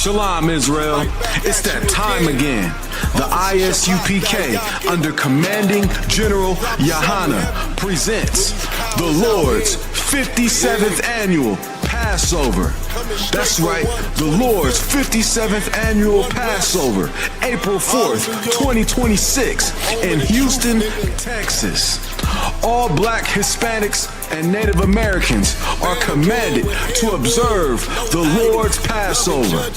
Shalom, Israel. It's that time again. The I.S.U.P.K. under Commanding General YAHANNA presents the Lord's 57th Annual Passover. That's right, the Lord's 57th Annual Passover, April 4th, 2026 in Houston, Texas. All Black, Hispanics, and Native Americans are commanded to observe the Lord's Passover.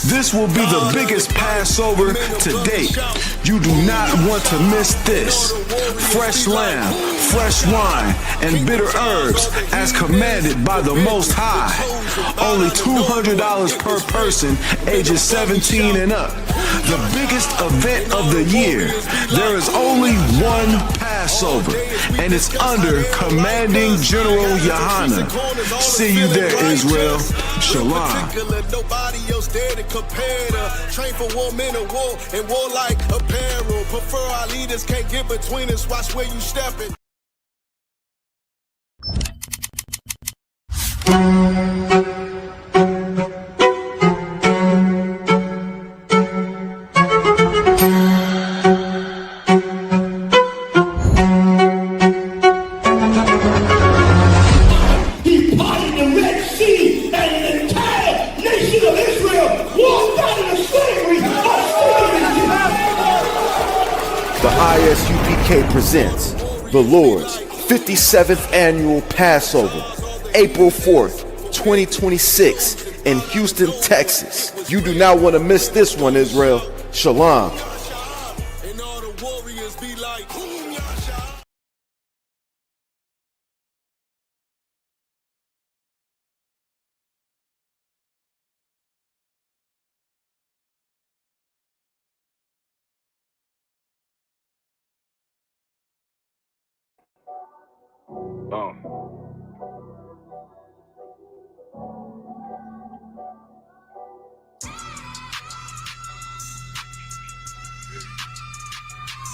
This will be the biggest Passover to date. You do not want to miss this. Fresh lamb, fresh wine, and bitter herbs as commanded by the Most High. Only $200 per person ages 17 and up. The biggest event of the year. There is only one Passover, and it's under Commanding General YAHANNA. See you there, Israel. Shalom. Nobody else there to compare to. Train for war, men of war, and war like apparel. Prefer our leaders, can't get between us. Watch where you stepping. The I.S.U.P.K. presents the Lord's 57th Annual Passover, April 4th, 2026 in Houston, Texas. You do not want to miss this one, Israel. Shalom. And all the warriors be like,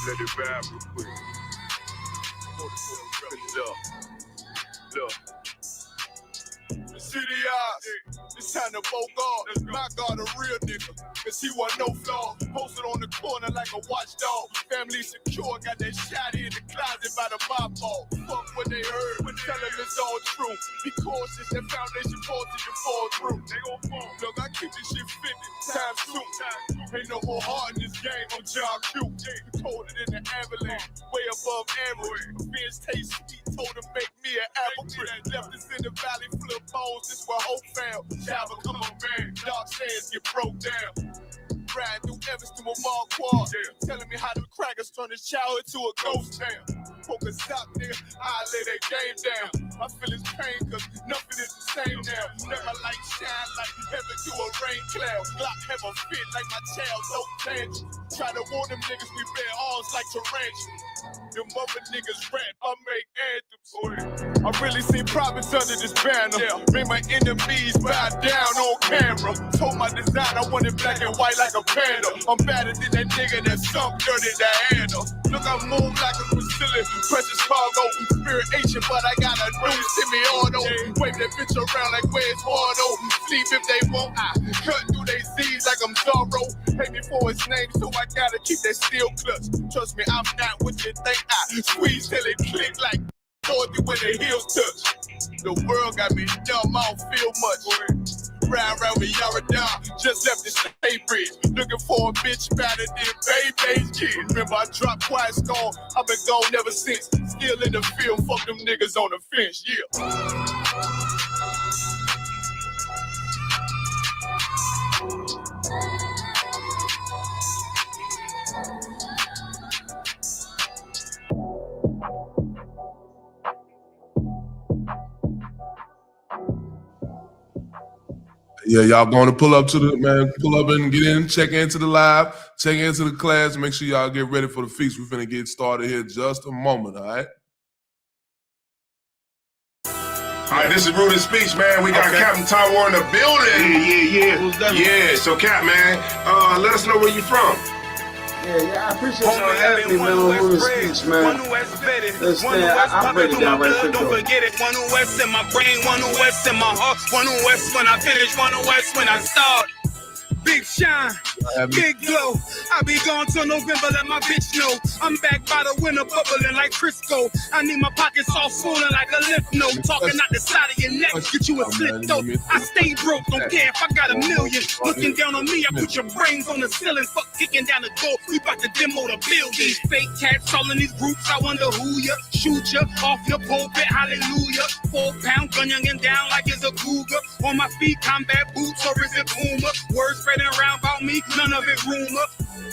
let it vibe real quick. Look. The city eyes, it's time to vote God. My God, a real nigga, cause he wasn't no flaw. Posted on the corner like a watchdog. Family secure, got that shot in the closet by the mob ball. Fuck what they heard, tell them it's all true. Be cautious, that foundation falls till you fall through. They gon' fall. Look, I keep this shit 50 times 2. Ain't no more heart in this game, I'm John Q. Colder than the avalanche, way above average. Fierce taste sweet, told him make me an apple tree. Left us in the valley full of bones, this where hope found. Java, come on, man. Dark sands get broke down. Riding through Evans to a mall quad. Telling me how the crackers turn his childhood to a ghost town. Focus up, nigga, I lay that game down. I feel his pain, cause nothing is the same now. Never light shine like heaven through a rain cloud. Glock have a fit like my child, no tangent. Try to warn them niggas, we bear arms like tarantulas. Them mother niggas rap, I make anthems. I really seen prophets under this banner. Made my enemies bow down on camera. Told my design I wanted black and white like a panda. I'm better than that nigga that sunk dirty Diana. Look, I move like a Brazilian, precious cargo, spirit Asian, but I got a new semi-auto. Wave that bitch around like where's Wardo. Sleep if they won't, I cut through they Z's like I'm Zorro. Pay me for his name, so I gotta keep that steel clutch. Trust me, I'm not what you think. I squeeze till it click like Dorothy when the heels touch. The world got me dumb, I don't feel much. Ride around with Yara, just left the state bridge. Looking for a bitch better than baby's kid. Remember I dropped Quiet Storm, I've been gone ever since. Still in the field, fuck them niggas on the fence, yeah. Yeah, y'all going to pull up to the, man, pull up and get in, check into the live, check into the class, make sure y'all get ready for the feast. We're finna get started here in just a moment, all right? All right, this is Rude Speech, man. We got Captain Taiwan in the building. Yeah. So, Cap, man, let us know where you from. Yeah, I appreciate y'all having me, man, on Rude Speech, man. Understand, I'll break it down right quick, Don't though. forget it. One who West in my brain, one who West in my heart, one who West when I finish, one who West when I start. Big shine, big glow. I be gone till November, let my bitch know. I'm back by the winter, bubbling like Crisco. I need my pockets all swollen like a lymph node. Talking out the side of your neck, get you a slit throat. I stay broke, don't care if I got a million. Looking down on me, I put your brains on the ceiling. Fuck kicking down the door, we bout to demo the building. Fake cats all in these groups, I wonder who ya. Shoot ya off your pulpit, hallelujah. 4-pound gun youngin' down like it's a cougar. On my feet, combat boots, or is it Puma? Words spreading around about me, none of it rumor.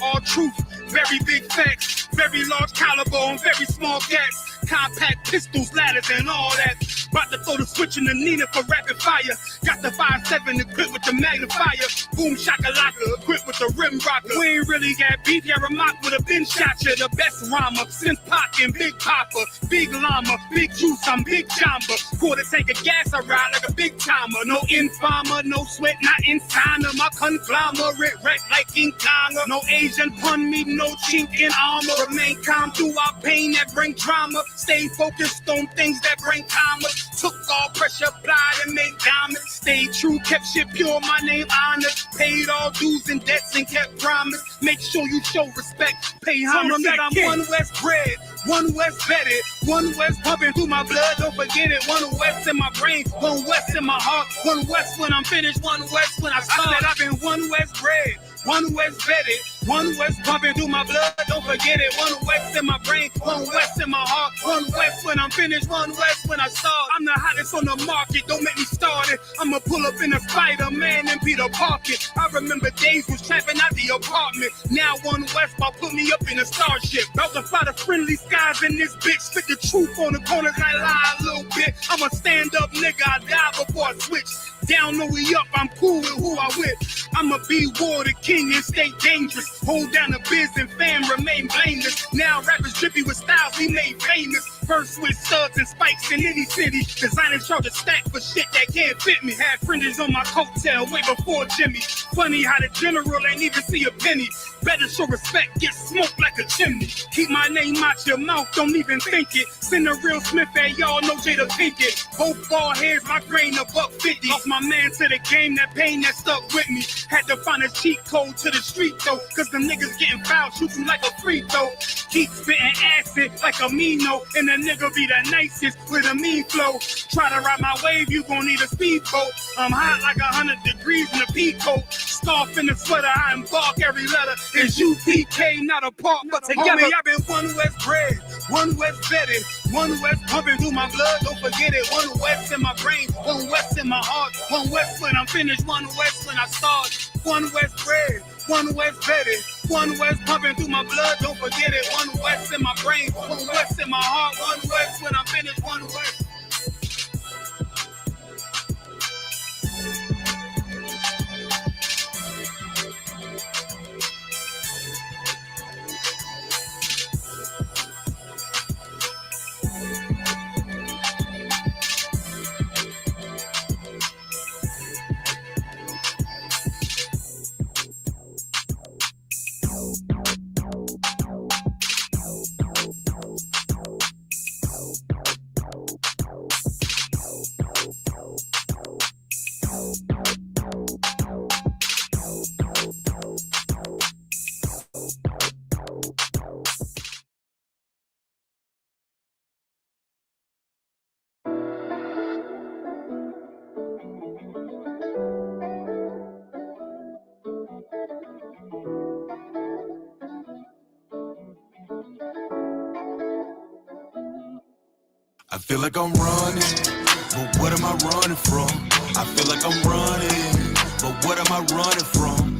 All truth, very big facts, very large caliber on very small gats. Compact pistols, ladders, and all that. About to throw the switch in the Nina for rapid fire. Got the 5.7 equipped with the magnifier. Boom shakalaka, equipped with the rim rocker. We ain't really got beef, yeah, Ramak would have been shot you. The best rhymer, since Pac and Big Papa. Big llama, big juice, I'm Big Jamba. Quarter tank of gas, I ride like a big timer. No informer, no sweat, not inside of my conglomerate. Wreck like King Kong. No Asian pun me, no chink in armor. Remain calm through our pain that bring drama. Stay focused on things that bring karma. Took all pressure, applied and made diamonds. Stayed true, kept shit pure, my name honored. Paid all dues and debts and kept promise. Make sure you show respect, pay homage. That I'm one West bred, one West vetted, one West pumping through my blood, don't forget it. One West in my brain, one West in my heart. One West when I'm finished, one West when I start. I said I've been one West bred, one West vetted, one West pumping through my blood, don't forget it. One West in my brain, one West in my heart. One West when I'm finished, one West when I start. I'm the hottest on the market, don't make me start it. I'ma pull up in a Spider-Man and Peter Parker. I remember days was trapping out the apartment. Now one West about put me up in a starship. About to fly the friendly skies in this bitch. Spit the truth on the corners, I lie a little bit. I'm a stand-up nigga, I die before I switch. Down, no we up, I'm cool with who I with. I'ma be war the king and stay dangerous. Hold down the biz and fam, remain blameless. Now rappers drippy with styles we made famous. First with studs and spikes in any city. Designers charge a stack for shit that can't fit me. Had fringes on my coattail way before Jimmy. Funny how the general ain't even see a penny. Better show respect, get smoked like a chimney. Keep my name out your mouth, don't even think it. Send a real Smith at y'all, know Jada Pinkett. Both ball heads, my grain a $1.50. Lost my man to the game, that pain that stuck with me. Had to find a cheat code to the street though, cause the niggas getting fouled, shoot you like a free throw. Keep spitting acid like a Mino, and the nigga be the nicest with a mean flow. Try to ride my wave, you gon' need a speedboat. I'm hot like 100 degrees in a peacoat. Scarf in the sweater, I embark every letter. It's U.P.K, not a part, but together I've been one West bred, one West vetted, one West pumping through my blood, don't forget it. One West in my brain, one West in my heart. One West when I'm finished, one West when I start. One West bred, one West vetted, one West pumping through my blood, don't forget it. One West in my brain, one West in my heart. One West when I'm finished, one West. I feel like I'm running, but what am I running from? I feel like I'm running, but what am I running from?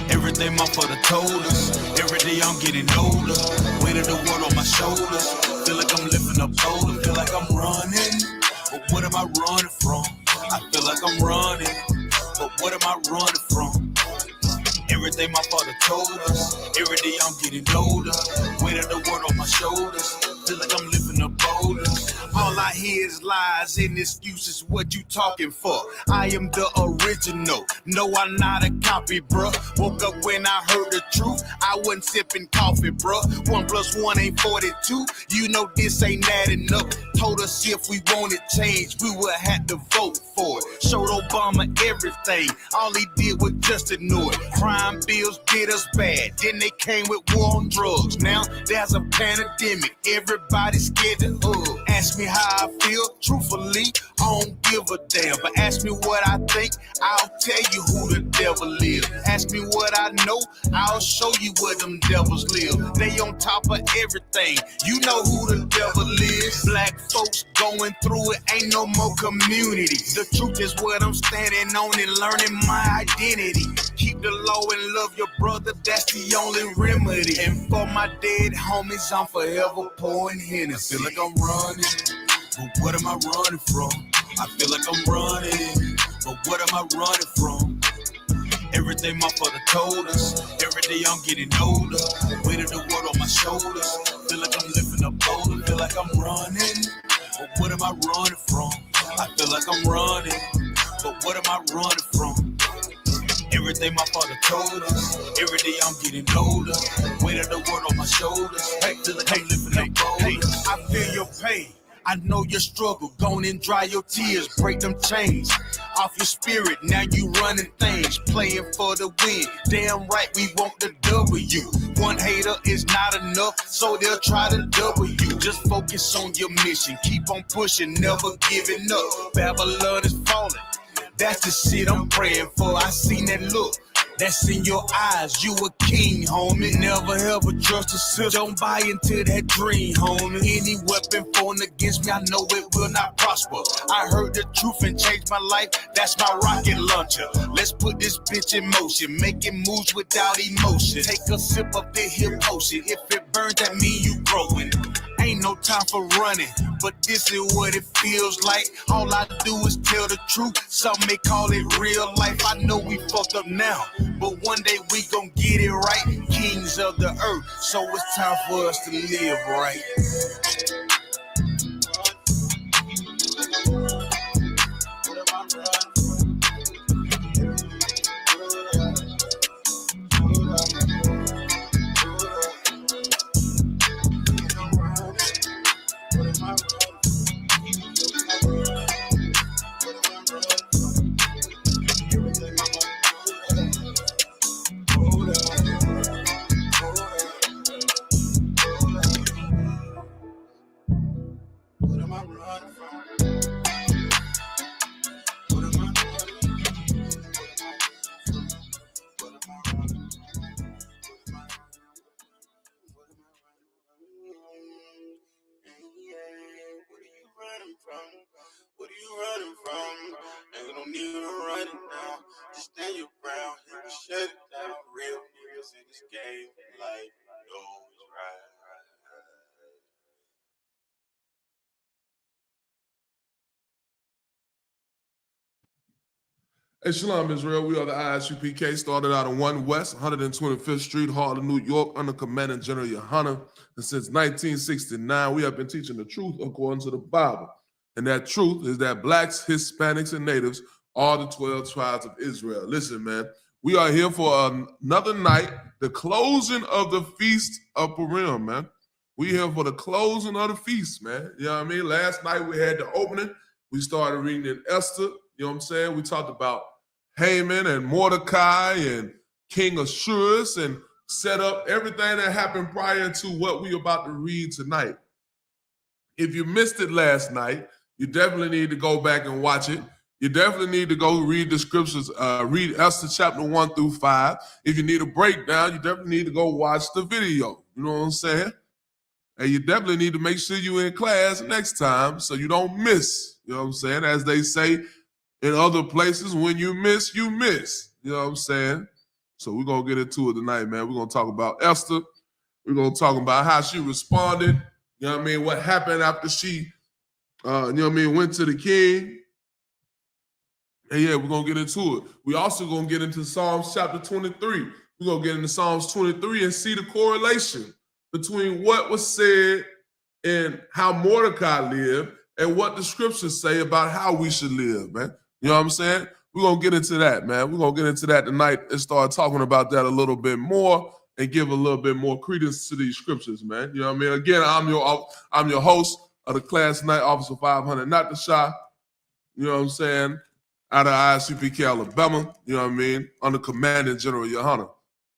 Everything my father told us, every day I'm getting older. Weight of the world on my shoulders, feel like I'm lifting up older. Feel like I'm running, but what am I running from? I feel like I'm running, but what am I running from? Everything my father told us, every day I'm getting older. Weight of the world on my shoulders, feel like I'm lifting up older. All I hear is lies and excuses, what you talking for? I am the original, no I'm not a copy, bruh. Woke up when I heard the truth, I wasn't sipping coffee, bruh. 1 + 1 ain't 42, you know this ain't adding up. Told us if we wanted change, we would have to vote for it. Showed Obama everything, all he did was just ignore it. Crime bills did us bad, then they came with war on drugs. Now there's a pandemic, everybody's scared to hug. Ask me how I feel, truthfully, I don't give a damn. But ask me what I think, I'll tell you who the devil is. Ask me what I know, I'll show you where them devils live. They on top of everything, you know who the devil is. Black folks going through it, ain't no more community. The truth is what I'm standing on and learning my identity. Keep the law and love your brother, that's the only remedy. And for my dead homies, I'm forever pouring Hennessy. I feel like I'm running, but what am I running from? I feel like I'm running, but what am I running from? Everything my father told us, every day I'm getting older. Weight of the world on my shoulders, feel like I'm lifting a boulder. Feel like I'm running, but what am I running from? I feel like I'm running, but what am I running from? Everything my father told us, every day I'm getting older. Weight of the world on my shoulders, feel like I'm lifting a boulder. I feel your pain, I know your struggle. Go on and dry your tears, break them chains off your spirit. Now you running things, playing for the win. Damn right, we want the W. One hater is not enough, so they'll try to double you. Just focus on your mission, keep on pushing, never giving up. Babylon is falling, that's the shit I'm praying for. I seen that look, that's in your eyes, you a king, homie. Never ever trust a sister, don't buy into that dream, homie. Any weapon formed against me, I know it will not prosper. I heard the truth and changed my life, that's my rocket launcher. Let's put this bitch in motion, making moves without emotion. Take a sip of the hip potion, if it burns, that mean you growing. Ain't no time for running, but this is what it feels like. All I do is tell the truth, some may call it real life. I know we fucked up now, but one day we gon' get it right. Kings of the earth, so it's time for us to live right. What are you running from? Ain't no need to run it now. Just stand your ground and shut it down. Real niggas in this game, like, no, it's right. Hey, Shalom, Israel. We are the I.S.U.P.K. Started out on 1 West, 125th Street, Harlem, New York, under Commanding General YAHANNA. And since 1969, we have been teaching the truth according to the Bible. And that truth is that blacks, Hispanics, and natives are the 12 tribes of Israel. Listen, man, we are here for another night, the closing of the Feast of Purim, man. We here for the closing of the feast, man. You know what I mean? Last night we had the opening. We started reading in Esther. You know what I'm saying? We talked about Haman and Mordecai and King Ahasuerus and set up everything that happened prior to what we're about to read tonight. If you missed it last night, you definitely need to go back and watch it. You definitely need to go read the scriptures, read Esther chapter 1 through 5. If you need a breakdown, you definitely need to go watch the video. You know what I'm saying? And you definitely need to make sure you're in class next time so you don't miss. You know what I'm saying? As they say in other places, when you miss, you miss. You know what I'm saying? So we're going to get into it tonight, man. We're going to talk about Esther. We're going to talk about how she responded. You know what I mean? What happened after she, you know what I mean, went to the king. And yeah, we're going to get into it. We also going to get into Psalms chapter 23. We're going to get into Psalms 23 and see the correlation between what was said and how Mordecai lived and what the scriptures say about how we should live, man. You know what I'm saying? We're going to get into that, man. We're going to get into that tonight and start talking about that a little bit more and give a little bit more credence to these scriptures, man. You know what I mean? Again, I'm your host, of the class tonight, Officer 500, not the shy, you know what I'm saying, out of I.S.U.P.K, Alabama, you know what I mean, under Commanding General YAHANNA.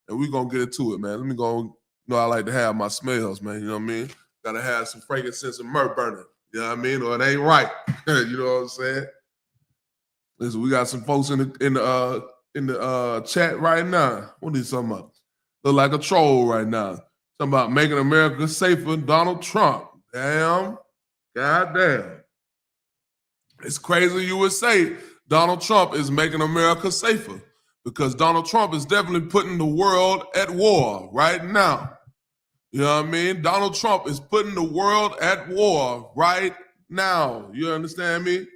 And we're going to get into it, man. Let me go, you know, I like to have my smells, man, you know what I mean? Got to have some frankincense and myrrh burning, you know what I mean, or it ain't right, you know what I'm saying? Listen, we got some folks in the chat right now. What are you talking about? Look like a troll right now. Talking about making America safer, Donald Trump. Damn. Goddamn. It's crazy you would say Donald Trump is making America safer, because Donald Trump is definitely putting the world at war right now. You know what I mean? Donald Trump is putting the world at war right now. You understand me?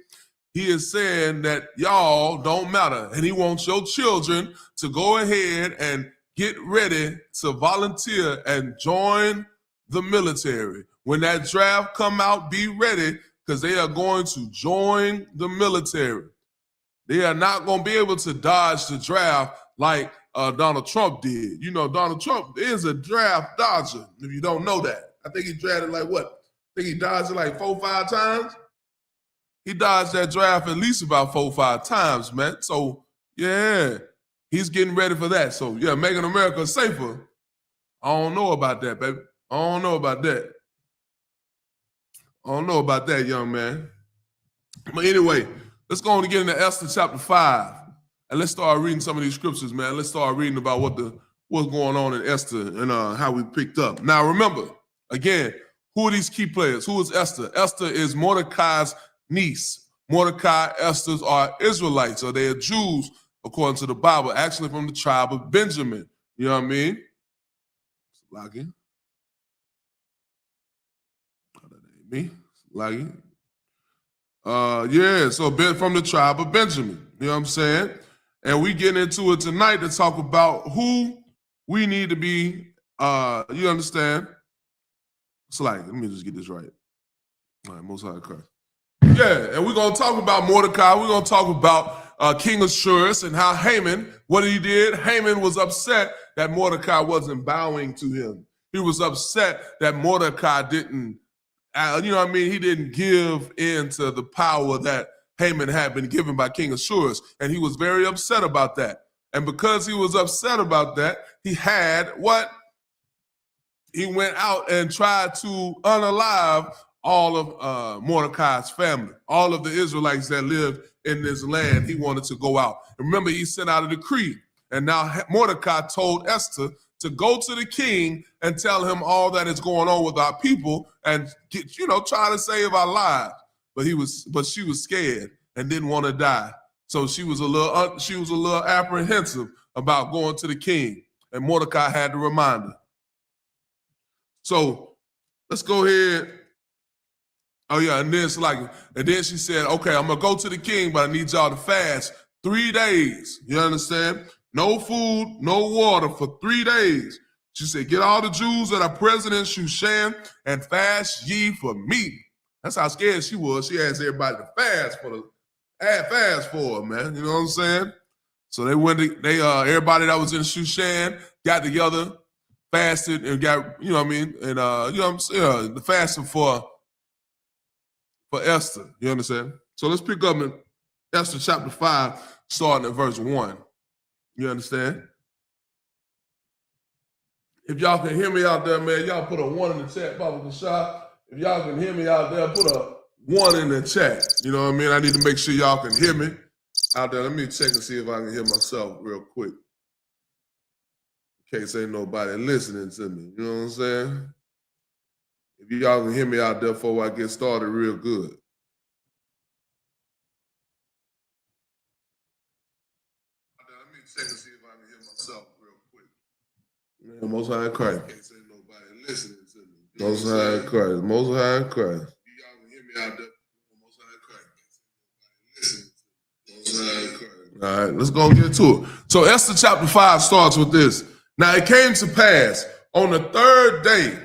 He is saying that y'all don't matter, and he wants your children to go ahead and get ready to volunteer and join the military. When that draft come out, be ready, because they are going to join the military. They are not going to be able to dodge the draft like Donald Trump did. You know, Donald Trump is a draft dodger, if you don't know that. I think he drafted like what? I think he dodged it like 4 or 5 times. He dodged that draft at least about 4 or 5 times, man. So, yeah, he's getting ready for that. So, yeah, making America safer. I don't know about that, baby. I don't know about that. I don't know about that, young man. But anyway, let's go on and get into Esther chapter 5. And let's start reading some of these scriptures, man. Let's start reading about what's going on in Esther and how we picked up. Now, remember, again, who are these key players? Who is Esther? Esther is Mordecai's niece. Mordecai, Esther's are Israelites, so they are Jews, according to the Bible, actually from the tribe of Benjamin. You know what I mean? Login. That ain't me. Login. Yeah, so from the tribe of Benjamin. You know what I'm saying? And we get into it tonight to talk about who we need to be, you understand? It's like, let me just get this right. All right, Most High Christ. Yeah, and we're going to talk about Mordecai. We're going to talk about King Ahasuerus and how Haman, what he did. Haman was upset that Mordecai wasn't bowing to him. He was upset that Mordecai didn't, you know what I mean? He didn't give in to the power that Haman had been given by King Ahasuerus. And he was very upset about that. And because he was upset about that, he had what? He went out and tried to unalive all of Mordecai's family, all of the Israelites that lived in this land. He wanted to go out. And remember, he sent out a decree. And now Mordecai told Esther to go to the king and tell him all that is going on with our people and get, you know, try to save our lives. But she was scared and didn't want to die. So she was a little apprehensive about going to the king. And Mordecai had to remind her. So let's go ahead. Oh yeah, and then she said, okay, I'm gonna go to the king, but I need y'all to fast 3 days. You understand? No food, no water for 3 days. She said, get all the Jews that are present in Shushan and fast ye for me. That's how scared she was. She asked everybody to fast for her, man. You know what I'm saying? So everybody that was in Shushan got together, fasted, and got, you know what I mean? And you know what I'm saying? The fasting for Esther. You understand? So let's pick up in Esther chapter 5, starting at verse 1. You understand? If y'all can hear me out there, man, y'all put a 1 in the chat, Papa Kashah. If y'all can hear me out there, put a 1 in the chat. You know what I mean? I need to make sure y'all can hear me out there. Let me check and see if I can hear myself real quick. In case ain't nobody listening to me. You know what I'm saying? If y'all can hear me out there before I get started real good. Let me check and see if I can hear myself real quick. Man, Most High Christ. In case ain't nobody listening to me. Most High Christ. Most High Christ. Y'all can hear me out there. Most High Christ. All right, let's go and get to it. So Esther chapter 5 starts with this. Now it came to pass on the 3rd day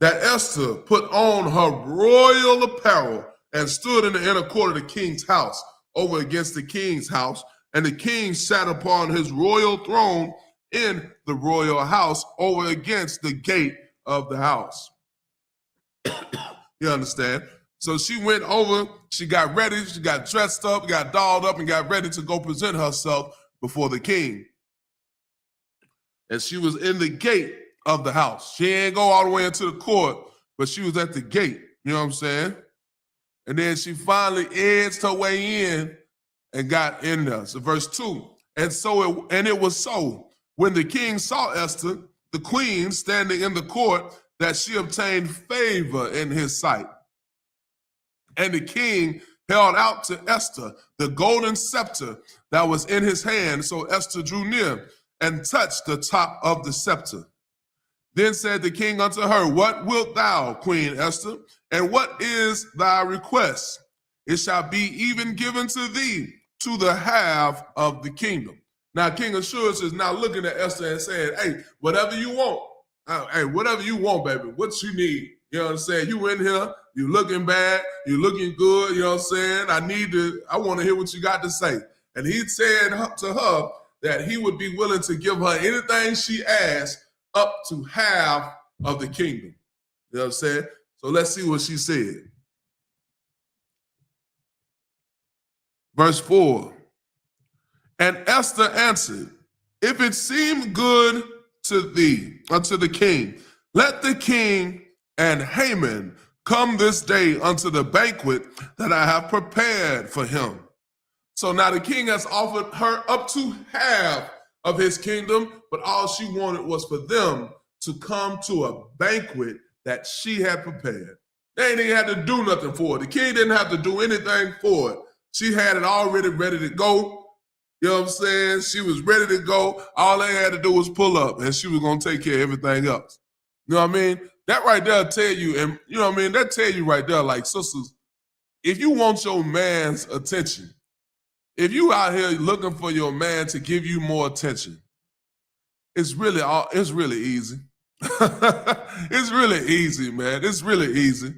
that Esther put on her royal apparel and stood in the inner court of the king's house over against the king's house. And the king sat upon his royal throne in the royal house over against the gate of the house. You understand? So she went over, she got ready, she got dressed up, got dolled up, and got ready to go present herself before the king. And she was in the gate of the house. She ain't go all the way into the court, but she was at the gate, you know what I'm saying? And then she finally edged her way in and got in there. So verse 2, and it was so, when the king saw Esther, the queen, standing in the court, that she obtained favor in his sight. And the king held out to Esther the golden scepter that was in his hand. So Esther drew near and touched the top of the scepter. Then said the king unto her, what wilt thou, Queen Esther? And what is thy request? It shall be even given to thee to the half of the kingdom. Now King Ahasuerus is now looking at Esther and saying, hey, whatever you want. Hey, whatever you want, baby. What you need. You know what I'm saying? You in here, you looking bad, you looking good, you know what I'm saying? I want to hear what you got to say. And he said to her that he would be willing to give her anything she asked up to half of the kingdom. You know what I'm saying? So let's see what she said. Verse 4. And Esther answered, if it seem good to thee, unto the king, let the king and Haman come this day unto the banquet that I have prepared for him. So now the king has offered her up to half of his kingdom, but all she wanted was for them to come to a banquet that she had prepared. They ain't even had to do nothing for it. The king didn't have to do anything for it. She had it already ready to go. You know what I'm saying? She was ready to go. All they had to do was pull up, and she was going to take care of everything else. You know what I mean? That right there tell you, and you know what I mean? That tell you right there, like, sisters, if you want your man's attention, if you out here looking for your man to give you more attention, it's really easy. It's really easy, man. It's really easy.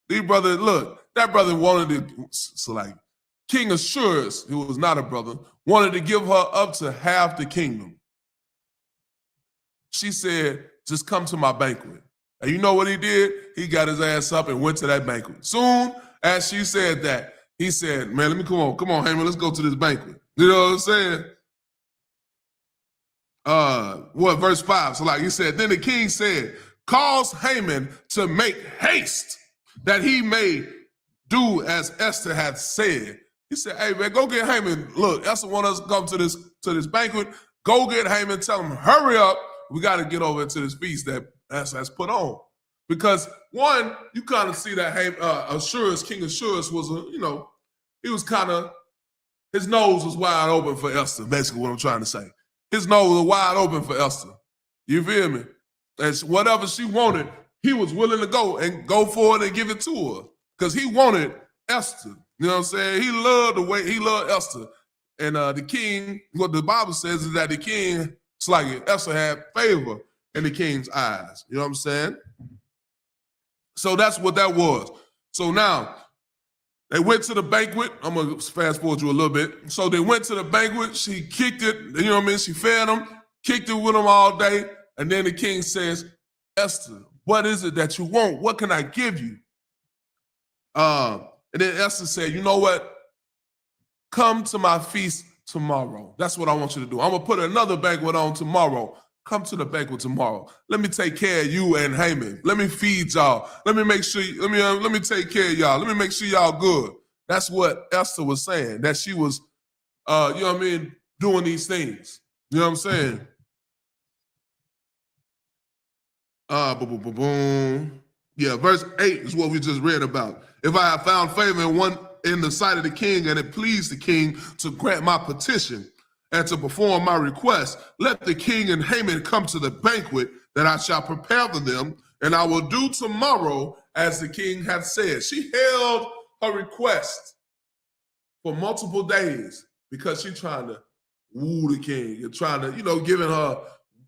These brothers, look, that brother wanted to, so like, King Ahasuerus, who was not a brother, wanted to give her up to half the kingdom. She said, just come to my banquet. And you know what he did? He got his ass up and went to that banquet. Soon as she said that, he said, man, let me come on, Haman, let's go to this banquet. You know what I'm saying? Verse 5. So like he said, then the king said, cause Haman to make haste that he may do as Esther hath said. He said, hey, man, go get Haman. Look, Esther want us to come to this banquet. Go get Haman. Tell him, hurry up. We got to get over into this feast that Esther has put on. Because, one, you kind of see that King Ahasuerus was, he was kind of, his nose was wide open for Esther, basically what I'm trying to say. His nose was wide open for Esther. You feel me? And whatever she wanted, he was willing to go for it and give it to her. Because he wanted Esther. You know what I'm saying? He loved Esther. And the king, what the Bible says is that the king, it's like Esther had favor in the king's eyes. You know what I'm saying? So that's what that was. So now, they went to the banquet. I'm going to fast forward you a little bit. So they went to the banquet. She kicked it. You know what I mean? She fed them, kicked it with them all day. And then the king says, Esther, what is it that you want? What can I give you? And then Esther said, you know what? Come to my feast tomorrow. That's what I want you to do. I'm going to put another banquet on tomorrow. Come to the banquet tomorrow. Let me take care of you and Haman. Let me feed y'all. Let me make sure, let me take care of y'all. Let me make sure y'all good. That's what Esther was saying, that she was, you know what I mean, doing these things. You know what I'm saying? Yeah, verse 8 is what we just read about. If I have found favor in the sight of the king, and it pleased the king to grant my petition and to perform my request, let the king and Haman come to the banquet that I shall prepare for them, and I will do tomorrow as the king hath said. She held her request for multiple days because she's trying to woo the king and trying to, giving her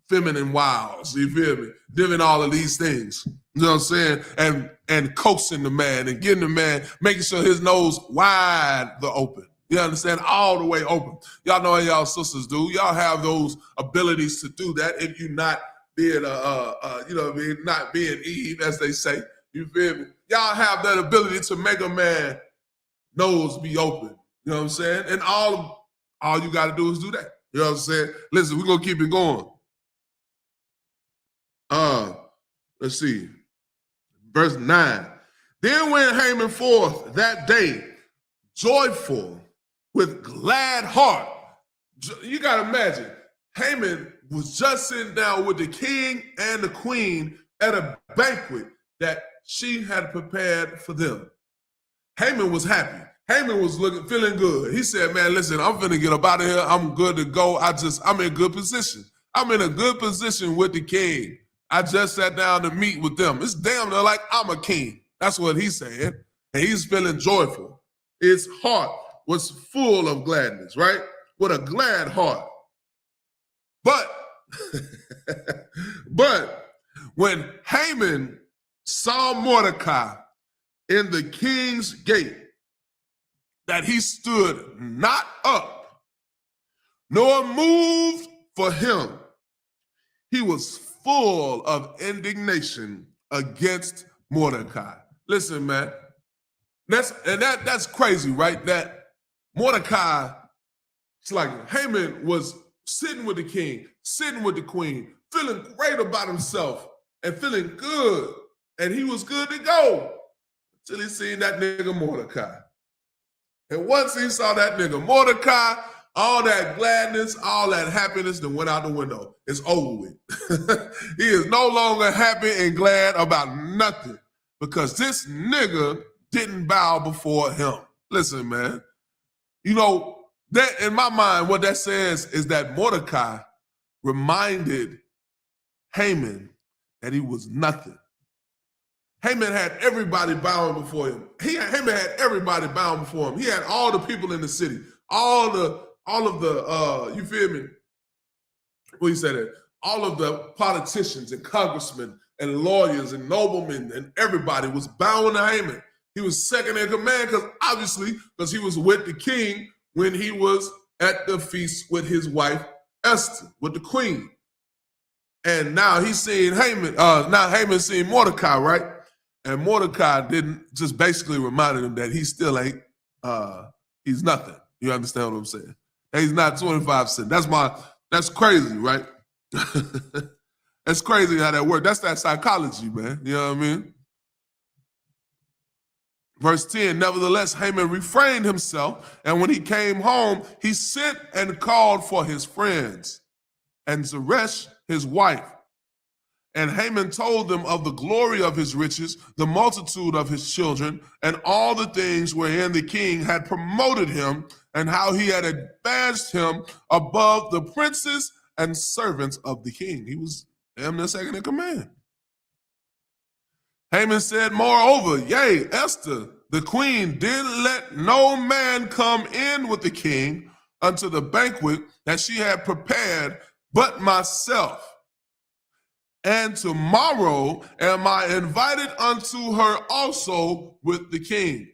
feminine wiles, you feel me? Doing all of these things, you know what I'm saying? And coaxing the man and getting the man, making sure his nose wide open. You understand? All the way open. Y'all know how y'all sisters do. Y'all have those abilities to do that if you're not being, not being Eve, as they say. You feel me? y'all have that ability to make a man nose be open. You know what I'm saying? And all you got to do is do that. You know what I'm saying? Listen, we're going to keep it going. Let's see. Verse 9. Then went Haman forth that day, joyful, with glad heart. You got to imagine, Haman was just sitting down with the king and the queen at a banquet that she had prepared for them. Haman was happy. Haman was feeling good. He said, man, listen, I'm finna get up out of here. I'm good to go. I'm in good position. I'm in a good position with the king. I just sat down to meet with them. It's damn near like I'm a king. That's what he's saying. And he's feeling joyful. His heart was full of gladness, right? With a glad heart. But when Haman saw Mordecai in the king's gate, that he stood not up, nor moved for him, he was full of indignation against Mordecai. Listen, man, that's crazy, right? That Mordecai, it's like Haman was sitting with the king, sitting with the queen, feeling great about himself and feeling good, and he was good to go until he seen that nigga Mordecai. And once he saw that nigga Mordecai, all that gladness, all that happiness that went out the window. It's over with. He is no longer happy and glad about nothing because this nigga didn't bow before him. Listen, man. You know, that in my mind, what that says is that Mordecai reminded Haman that he was nothing. Haman had everybody bowing before him. Haman had everybody bowing before him. He had all the people in the city, all of the you feel me? What you say that? All of the politicians and congressmen and lawyers and noblemen and everybody was bowing to Haman. He was second in command because he was with the king when he was at the feast with his wife Esther, with the queen. And now he's seeing Haman. Now Haman's seeing Mordecai, right? And Mordecai didn't just basically reminded him that he still ain't. He's nothing. You understand what I'm saying? He's not 25 cents. That's crazy, right? That's crazy how that works. That's that psychology, man. You know what I mean? Verse 10, nevertheless, Haman refrained himself, and when he came home, he sent and called for his friends and Zeresh, his wife. And Haman told them of the glory of his riches, the multitude of his children, and all the things wherein the king had promoted him, and how he had advanced him above the princes and servants of the king. He was damn near second in command. Haman said, moreover, yea, Esther, the queen, did let no man come in with the king unto the banquet that she had prepared but myself. And tomorrow am I invited unto her also with the king.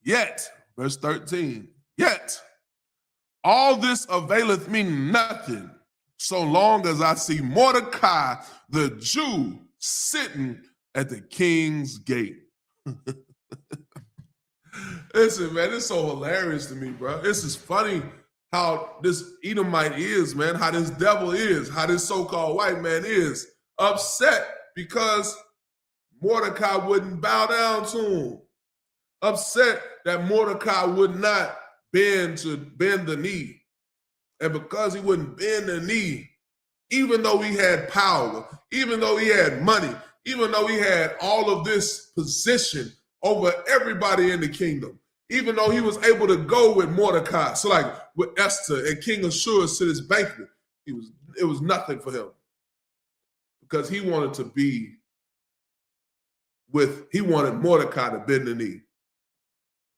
Yet, verse 13, yet all this availeth me nothing, so long as I see Mordecai the Jew sitting at the king's gate. Listen, man, it's so hilarious to me, bro. This is funny how this Edomite is, man, how this devil is, how this so-called white man is upset because Mordecai wouldn't bow down to him. Upset that Mordecai would not bend the knee. And because he wouldn't bend the knee, even though he had power, even though he had money, even though he had all of this position over everybody in the kingdom, even though he was able to go with Mordecai, so like with Esther and King Ahasuerus to this banquet, it was nothing for him because he wanted Mordecai to bend the knee.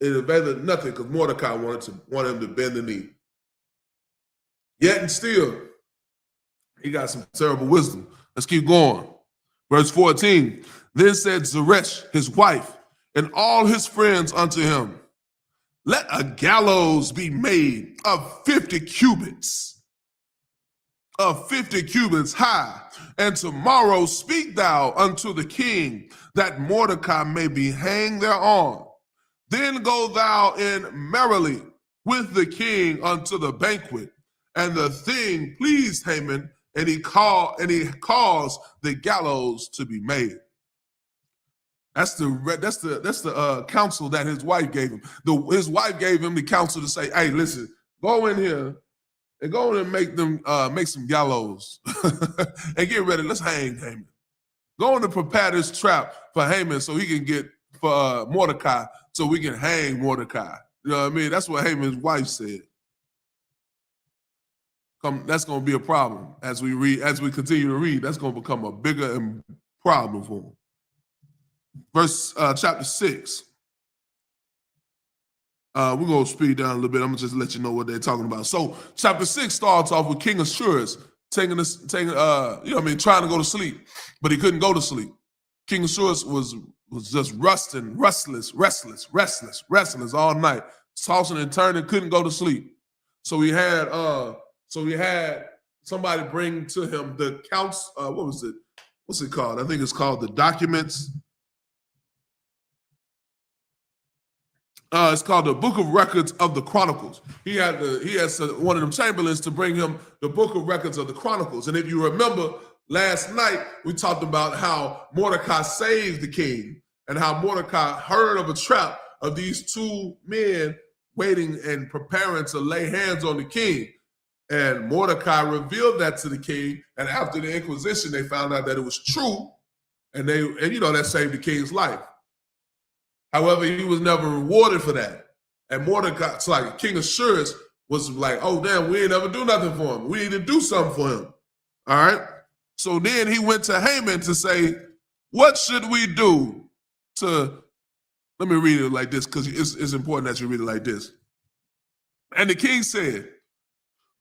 It availed nothing because Mordecai wanted him to bend the knee. Yet and still, he got some terrible wisdom. Let's keep going. Verse 14, then said Zeresh, his wife, and all his friends unto him, let a gallows be made of 50 cubits of 50 cubits high. And tomorrow speak thou unto the king, that Mordecai may be hanged thereon. Then go thou in merrily with the king unto the banquet. And the thing pleased Haman, and he caused the gallows to be made. That's the counsel that his wife gave him. His wife gave him the counsel to say, "Hey, listen, go in here and go in and make some gallows and get ready. Let's hang Haman. Go in and prepare this trap for Haman so he can get for Mordecai, so we can hang Mordecai." You know what I mean? That's what Haman's wife said. That's going to be a problem as we continue to read. That's going to become a bigger problem for him. Chapter 6. We're going to speed down a little bit. I'm going to just let you know what they're talking about. So chapter 6 starts off with King Ahasuerus trying to go to sleep, but he couldn't go to sleep. King Ahasuerus was just restless all night, tossing and turning, couldn't go to sleep. So he had somebody bring to him the counts. What was it? What's it called? I think it's called the documents. It's called the Book of Records of the Chronicles. He had one of them chamberlains to bring him the Book of Records of the Chronicles. And if you remember, last night we talked about how Mordecai saved the king and how Mordecai heard of a trap of these two men waiting and preparing to lay hands on the king. And Mordecai revealed that to the king. And after the Inquisition, they found out that it was true. And that saved the king's life. However, he was never rewarded for that. And Mordecai, so like King Ahasuerus was like, "Oh, damn, we ain't never do nothing for him. We need to do something for him." All right. So then he went to Haman to say, "What should we do to," let me read it like this because it's important that you read it like this. And the king said,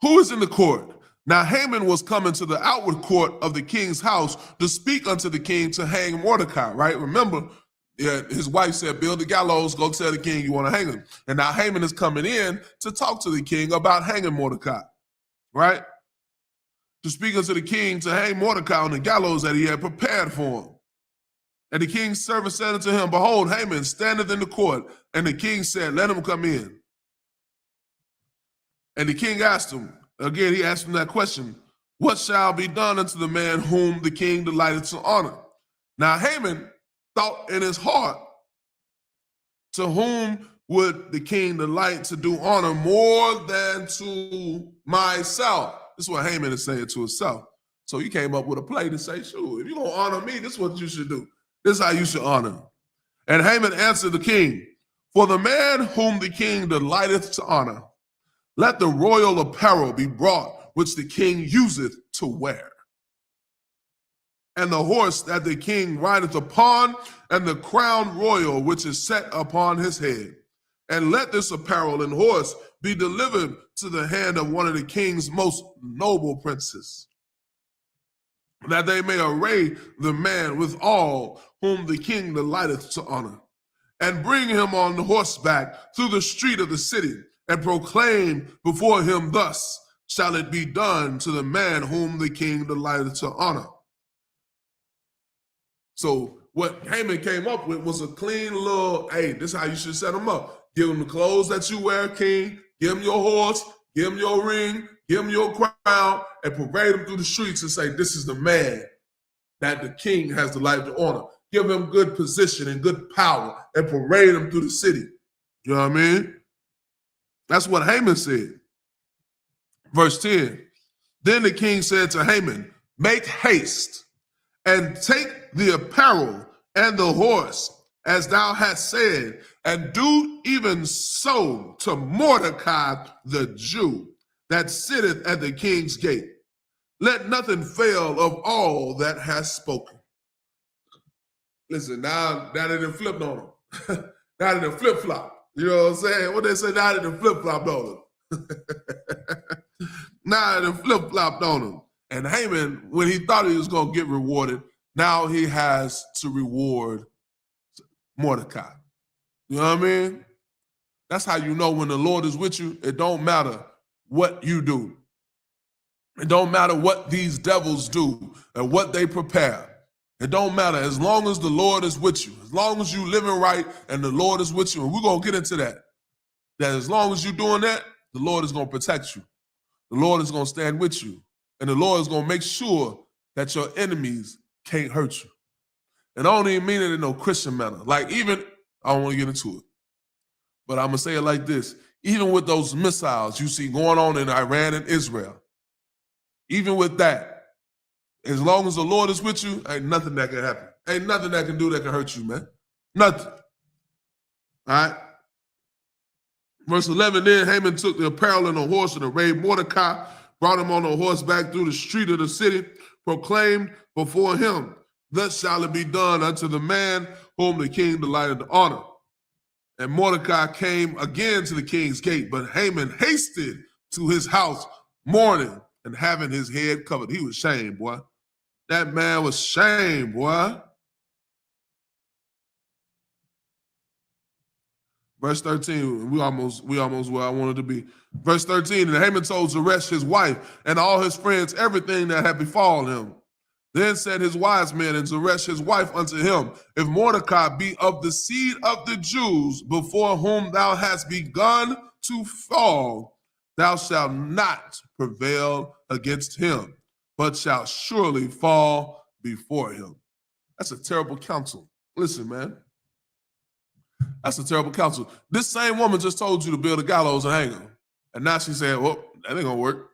"Who is in the court?" Now Haman was coming to the outward court of the king's house to speak unto the king to hang Mordecai, right? Remember, his wife said, "Build the gallows, go tell the king you want to hang him." And now Haman is coming in to talk to the king about hanging Mordecai, right? To speak unto the king to hang Mordecai on the gallows that he had prepared for him. And the king's servant said unto him, "Behold, Haman standeth in the court." And the king said, "Let him come in." And the king asked him, again, he asked him that question, "What shall be done unto the man whom the king delighted to honor?" Now Haman thought in his heart, "To whom would the king delight to do honor more than to myself?" This is what Haman is saying to himself. So he came up with a play to say, "Sure, if you're going to honor me, this is what you should do. This is how you should honor him." And Haman answered the king, "For the man whom the king delighteth to honor, let the royal apparel be brought, which the king useth to wear, and the horse that the king rideth upon, and the crown royal which is set upon his head. And let this apparel and horse be delivered to the hand of one of the king's most noble princes, that they may array the man with all whom the king delighteth to honor, and bring him on horseback through the street of the city, and proclaim before him, thus shall it be done to the man whom the king delighteth to honor." So what Haman came up with was a clean little, "Hey, this is how you should set him up. Give him the clothes that you wear, king. Give him your horse. Give him your ring. Give him your crown, and parade him through the streets and say, this is the man that the king has the right to honor. Give him good position and good power, and parade him through the city." You know what I mean? That's what Haman said. Verse 10. Then the king said to Haman, "Make haste and take the apparel and the horse, as thou hast said, and do even so to Mordecai the Jew, that sitteth at the king's gate. Let nothing fail of all that hast spoken." Listen, now they done flipped on him. Now they done flip-flop. You know what I'm saying? What they say, now they done flip-flopped on him. Now they done flip-flopped on him. And Haman, when he thought he was going to get rewarded, now he has to reward Mordecai. You know what I mean? That's how you know when the Lord is with you, it don't matter what you do. It don't matter what these devils do and what they prepare. It don't matter as long as the Lord is with you, as long as you living right and the Lord is with you. And we're going to get into that. That as long as you're doing that, the Lord is going to protect you. The Lord is going to stand with you. And the Lord is going to make sure that your enemies can't hurt you. And I don't even mean it in no Christian manner. Like even, I don't want to get into it, but I'm going to say it like this. Even with those missiles you see going on in Iran and Israel, even with that, as long as the Lord is with you, ain't nothing that can happen. Ain't nothing that can do that can hurt you, man. Nothing. All right? Verse 11, then Haman took the apparel and the horse and arrayed Mordecai, brought him on a horseback through the street of the city, proclaimed before him, thus shall it be done unto the man whom the king delighted to honor. And Mordecai came again to the king's gate, but Haman hasted to his house mourning and having his head covered. He was shamed, boy. That man was shamed, boy. Verse 13, we almost where I wanted to be. Verse 13, and Haman told Zeresh his wife and all his friends everything that had befallen him. Then said his wise men and Zeresh his wife unto him, if Mordecai be of the seed of the Jews before whom thou hast begun to fall, thou shalt not prevail against him, but shalt surely fall before him. That's a terrible counsel. Listen, man. That's a terrible counsel. This same woman just told you to build a gallows and hang him. And now she's saying, well, that ain't gonna work.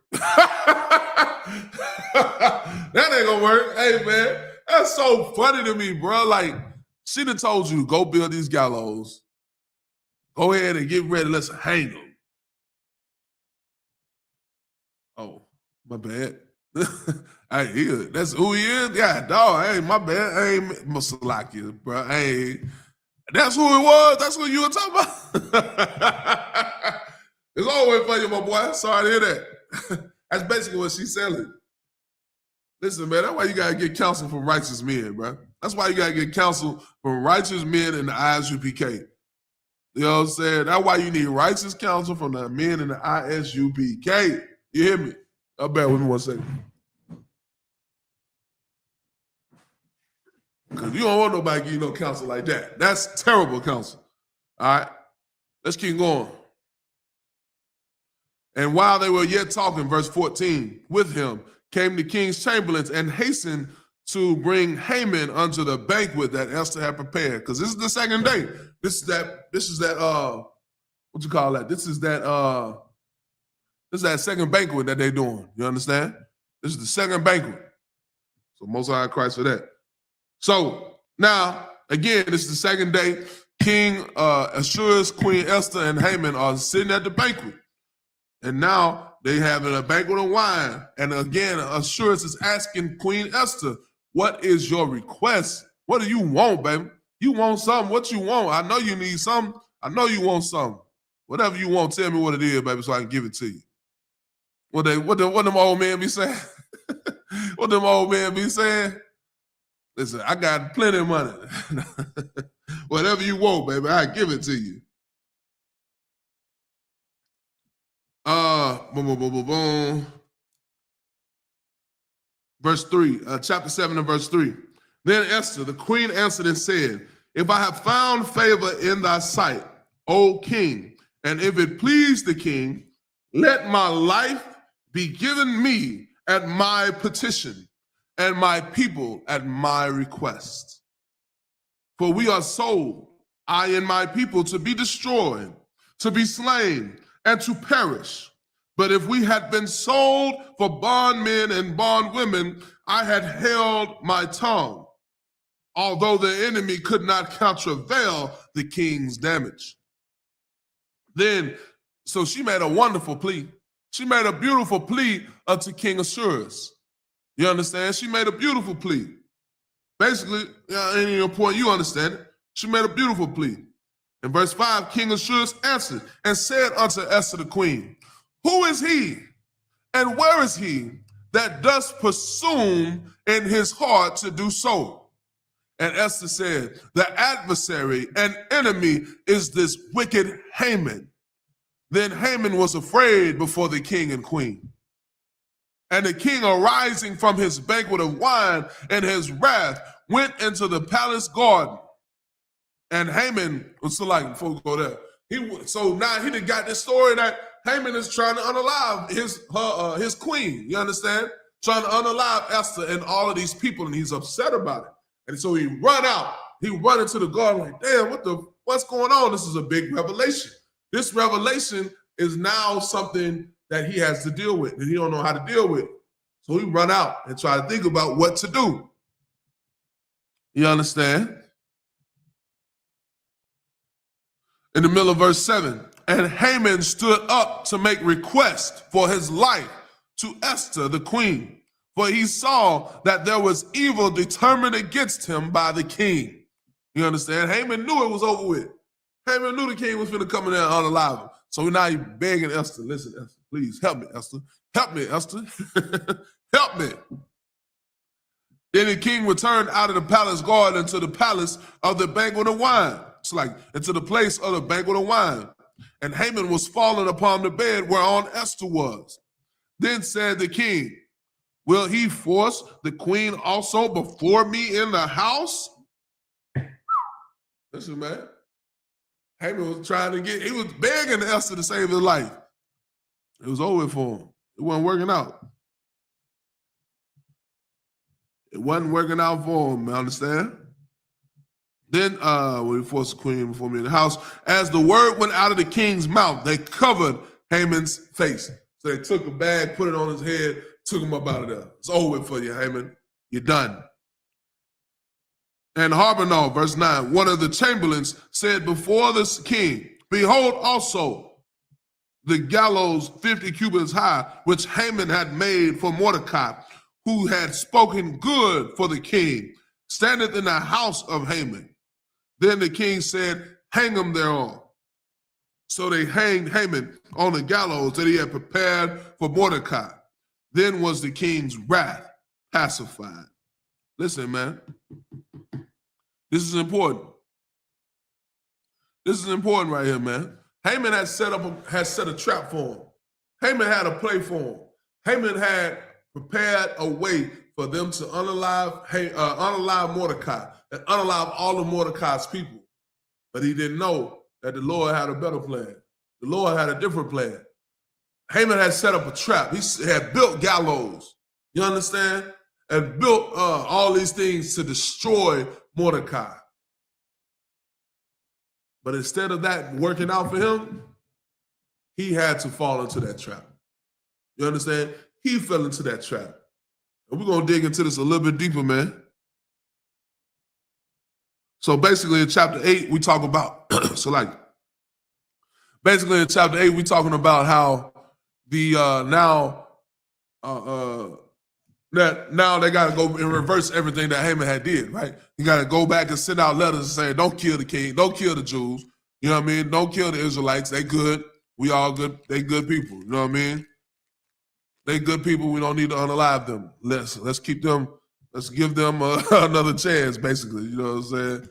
That ain't gonna work. Hey, man, that's so funny to me, bro. Like, she done told you, go build these gallows. Go ahead and get ready. Let's hang them. Oh, my bad. I hear it. That's who he is? Yeah, dog. Hey, my bad. I ain't Musalaki, bro. Hey, that's who it was. That's what you were talking about. It's always for you, my boy. Sorry to hear that. That's basically what she's selling. Listen, man, that's why you got to get counsel from righteous men, bro. That's why you got to get counsel from righteous men in the I.S.U.P.K. You know what I'm saying? That's why you need righteous counsel from the men in the I.S.U.P.K. You hear me? I'll bear with me 1 second. Because you don't want nobody to give you no counsel like that. That's terrible counsel. All right? Let's keep going. And while they were yet talking, verse 14, with him came the king's chamberlains and hastened to bring Haman unto the banquet that Esther had prepared. Because this is the second day. This is that what you call that? This is that second banquet that they're doing. You understand? This is the second banquet. So Most High Christ for that. So now, again, this is the second day. King Ahasuerus, Queen Esther, and Haman are sitting at the banquet. And now they having a banquet of wine. And again, Ahasuerus is asking Queen Esther, what is your request? What do you want, baby? You want something? What you want? I know you need something. I know you want something. Whatever you want, tell me what it is, baby, so I can give it to you. What them old men be saying? What them old men be saying? Listen, I got plenty of money. Whatever you want, baby, I give it to you. Verse 3, chapter 7 and verse 3. Then Esther, the queen, answered and said, if I have found favor in thy sight, O king, and if it please the king, let my life be given me at my petition, and my people at my request. For we are sold, I and my people, to be destroyed, to be slain, and to perish. But if we had been sold for bondmen and bondwomen, I had held my tongue, although the enemy could not countervail the king's damage. Then, so she made a wonderful plea. She made a beautiful plea unto King Ahasuerus. You understand? She made a beautiful plea. Basically, any point you understand it. She made a beautiful plea. In verse 5, King Ahasuerus answered and said unto Esther the queen, who is he, and where is he that does presume in his heart to do so? And Esther said, the adversary and enemy is this wicked Haman. Then Haman was afraid before the king and queen. And the king, arising from his banquet of wine and his wrath, went into the palace garden. And Haman was so like, before we go there, so now he done got this story that Haman is trying to unalive his queen. You understand? Trying to unalive Esther and all of these people, and he's upset about it. And so he run out. He run into the garden like, damn, what's going on? This is a big revelation. This revelation is now something that he has to deal with, and he don't know how to deal with it. So he run out and try to think about what to do. You understand? In the middle of verse 7, and Haman stood up to make request for his life to Esther, the queen, for he saw that there was evil determined against him by the king. You understand? Haman knew it was over with. Haman knew the king was going to come in there and unalive him. So now he's begging Esther, listen, Esther, please help me, Esther. Help me, Esther. Help me. Then the king returned out of the palace garden into the palace of the banquet of wine. It's like into the place of the banquet of wine. And Haman was fallen upon the bed whereon Esther was. Then said the king, will he force the queen also before me in the house? Listen, man. Haman was he was begging Esther to save his life. It was over for him. It wasn't working out. It wasn't working out for him, you understand? Then when he forced the queen before me in the house, as the word went out of the king's mouth, they covered Haman's face. So they took a bag, put it on his head, took him up out of there. It's over for you, Haman. You're done. And Harbonah, verse 9, one of the chamberlains said before the king, behold also the gallows 50 cubits high, which Haman had made for Mordecai, who had spoken good for the king, standeth in the house of Haman. Then the king said, hang him thereon. So they hanged Haman on the gallows that he had prepared for Mordecai. Then was the king's wrath pacified. Listen, man. This is important. This is important right here, man. Haman had set a trap for him. Haman had a play for him. Haman had prepared a way for them to unalive Mordecai and unalive all of Mordecai's people. But he didn't know that the Lord had a better plan. The Lord had a different plan. Haman had set up a trap. He had built gallows, you understand? And built all these things to destroy Mordecai. But instead of that working out for him, he had to fall into that trap. You understand? He fell into that trap. And we're going to dig into this a little bit deeper, man. So basically in chapter 8, we talk about, basically in chapter 8, we're talking about how the now they got to go and reverse everything that Haman had did, right? You got to go back and send out letters and say, don't kill the king, don't kill the Jews, you know what I mean? Don't kill the Israelites, they good, we all good, they good people, you know what I mean? They good people, we don't need to unalive them. Let's keep them, let's give them another chance, basically, you know what I'm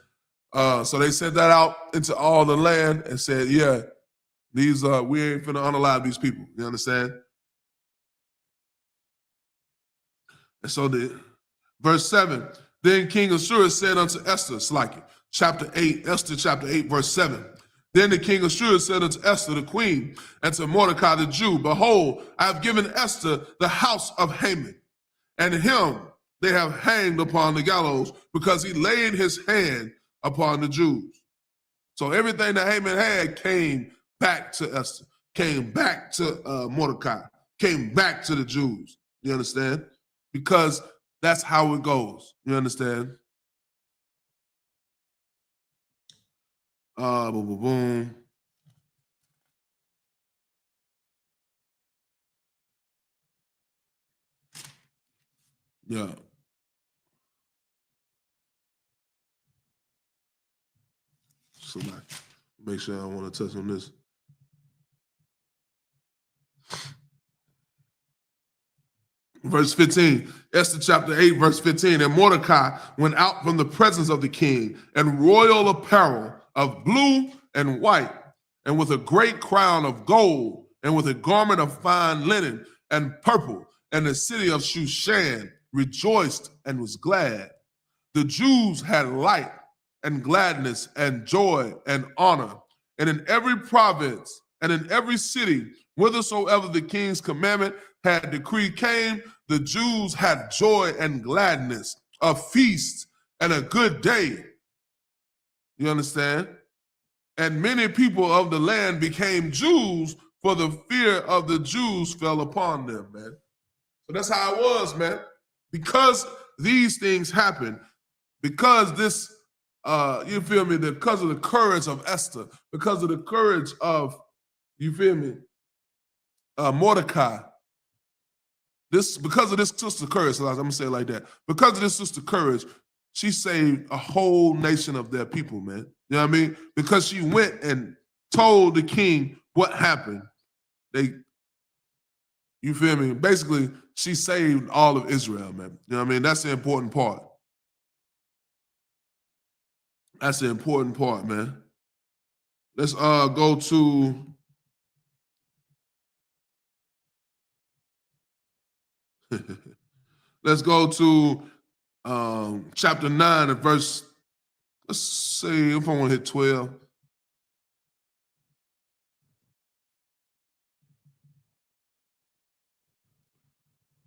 saying? So they sent that out into all the land and said, yeah, these we ain't finna unalive these people, you understand? And so verse 7, then King Ahasuerus said unto Esther, it's like it, chapter 8, Esther chapter 8, verse 7. Then the king Ahasuerus said unto Esther the queen, and to Mordecai the Jew, behold, I have given Esther the house of Haman, and him they have hanged upon the gallows, because he laid his hand upon the Jews. So everything that Haman had came back to Esther, came back to Mordecai, came back to the Jews. You understand? Because that's how it goes. You understand? Boom, boom, boom. Yeah. So make sure I don't want to touch on this. Verse 15, Esther chapter 8, verse 15. And Mordecai went out from the presence of the king in royal apparel of blue and white, and with a great crown of gold, and with a garment of fine linen and purple, and the city of Shushan rejoiced and was glad. The Jews had light and gladness and joy and honor. And in every province and in every city, whithersoever the king's commandment had decreed came, the Jews had joy and gladness, a feast and a good day. You understand? And many people of the land became Jews, for the fear of the Jews fell upon them, man. So that's how it was, man. Because these things happened, because this, you feel me, because of the courage of Esther, because of the courage of, you feel me, Mordecai, because of this sister courage, I'm gonna say it like that, because of this sister courage, she saved a whole nation of their people, man. You know what I mean? Because she went and told the king what happened. You feel me? Basically, she saved all of Israel, man. You know what I mean? That's the important part. That's the important part, man. Let's go to let's go to chapter 9 and verse, let's see if I want to hit 12.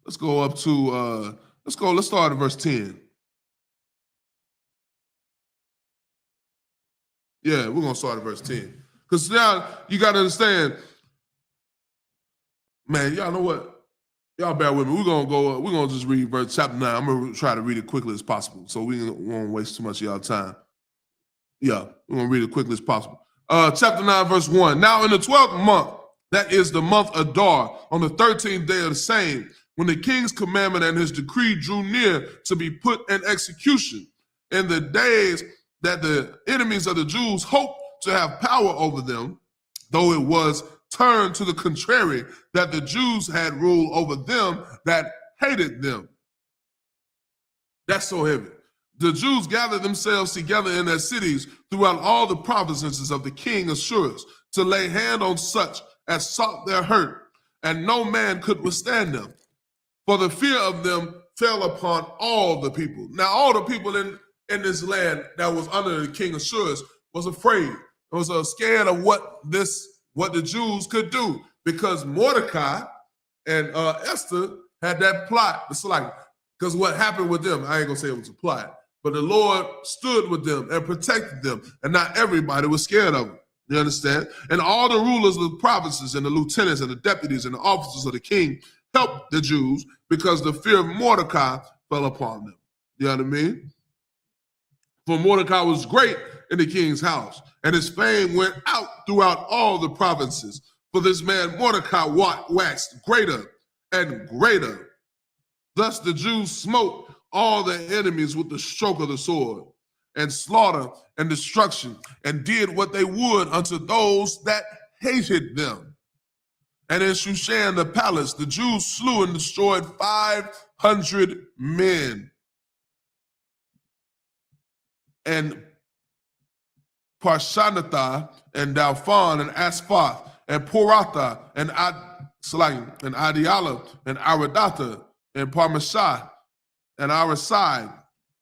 Let's go up to let's start at verse 10. Yeah, we're gonna start at verse 10. Because now you gotta understand, man, y'all know what? Y'all bear with me. We're gonna just read verse chapter 9. I'm gonna try to read it quickly as possible, so we won't waste too much of y'all time. Yeah, we're gonna read it quickly as possible. Chapter 9, verse 1. Now in the 12th month, that is the month Adar, on the 13th day of the same, when the king's commandment and his decree drew near to be put in execution, in the days that the enemies of the Jews hoped to have power over them, though it was turned to the contrary, that the Jews had rule over them that hated them. That's so heavy. The Jews gathered themselves together in their cities throughout all the provinces of the king Ahasuerus to lay hand on such as sought their hurt, and no man could withstand them. For the fear of them fell upon all the people. Now all the people in this land that was under the king Ahasuerus was afraid. Was scared of what the Jews could do, because Mordecai and Esther had that plot. It's like, because what happened with them, I ain't gonna say it was a plot, but the Lord stood with them and protected them, and not everybody was scared of them. You understand? And all the rulers of the provinces and the lieutenants and the deputies and the officers of the king helped the Jews, because the fear of Mordecai fell upon them. You know what I mean? For Mordecai was great in the king's house, and his fame went out throughout all the provinces. For this man Mordecai waxed greater and greater. Thus the Jews smote all their enemies with the stroke of the sword, and slaughter and destruction, and did what they would unto those that hated them. And in Shushan the palace, the Jews slew and destroyed 500 men. And Parshanatha and Dalphon and Asphath and Poratha and Adiala and Aradatha and Parmashah and Arasai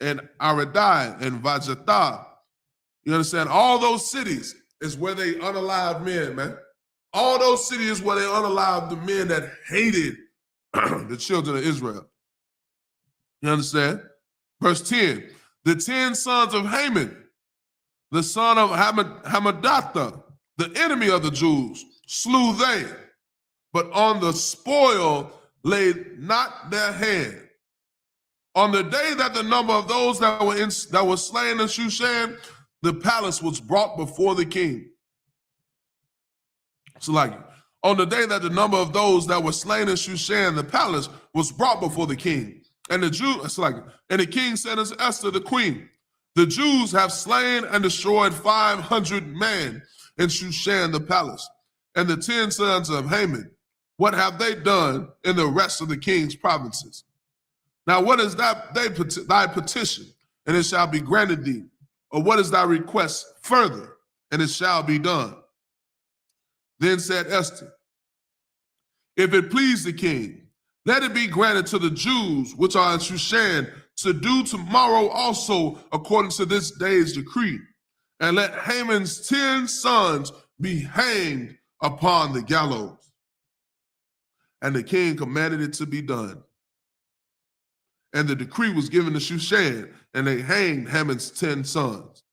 and Aradai and Vajatha. You understand? All those cities is where they unalived men, man. All those cities where they unalived the men that hated the children of Israel. You understand? Verse 10, the 10 sons of Haman, the son of Hammedatha, the enemy of the Jews, slew they, but on the spoil laid not their hand. On the day that the number of those that were slain in Shushan, the palace was brought before the king. So like, on the day that the number of those that were slain in Shushan, the palace was brought before the king. And the king said unto Esther the queen, the Jews have slain and destroyed 500 men in Shushan the palace, and the 10 sons of Haman. What have they done in the rest of the king's provinces? Now what is thy petition, and it shall be granted thee? Or what is thy request further, and it shall be done? Then said Esther, if it please the king, let it be granted to the Jews which are in Shushan to do tomorrow also according to this day's decree. And let Haman's 10 sons be hanged upon the gallows. And the king commanded it to be done. And the decree was given to Shushan, and they hanged Haman's 10 sons.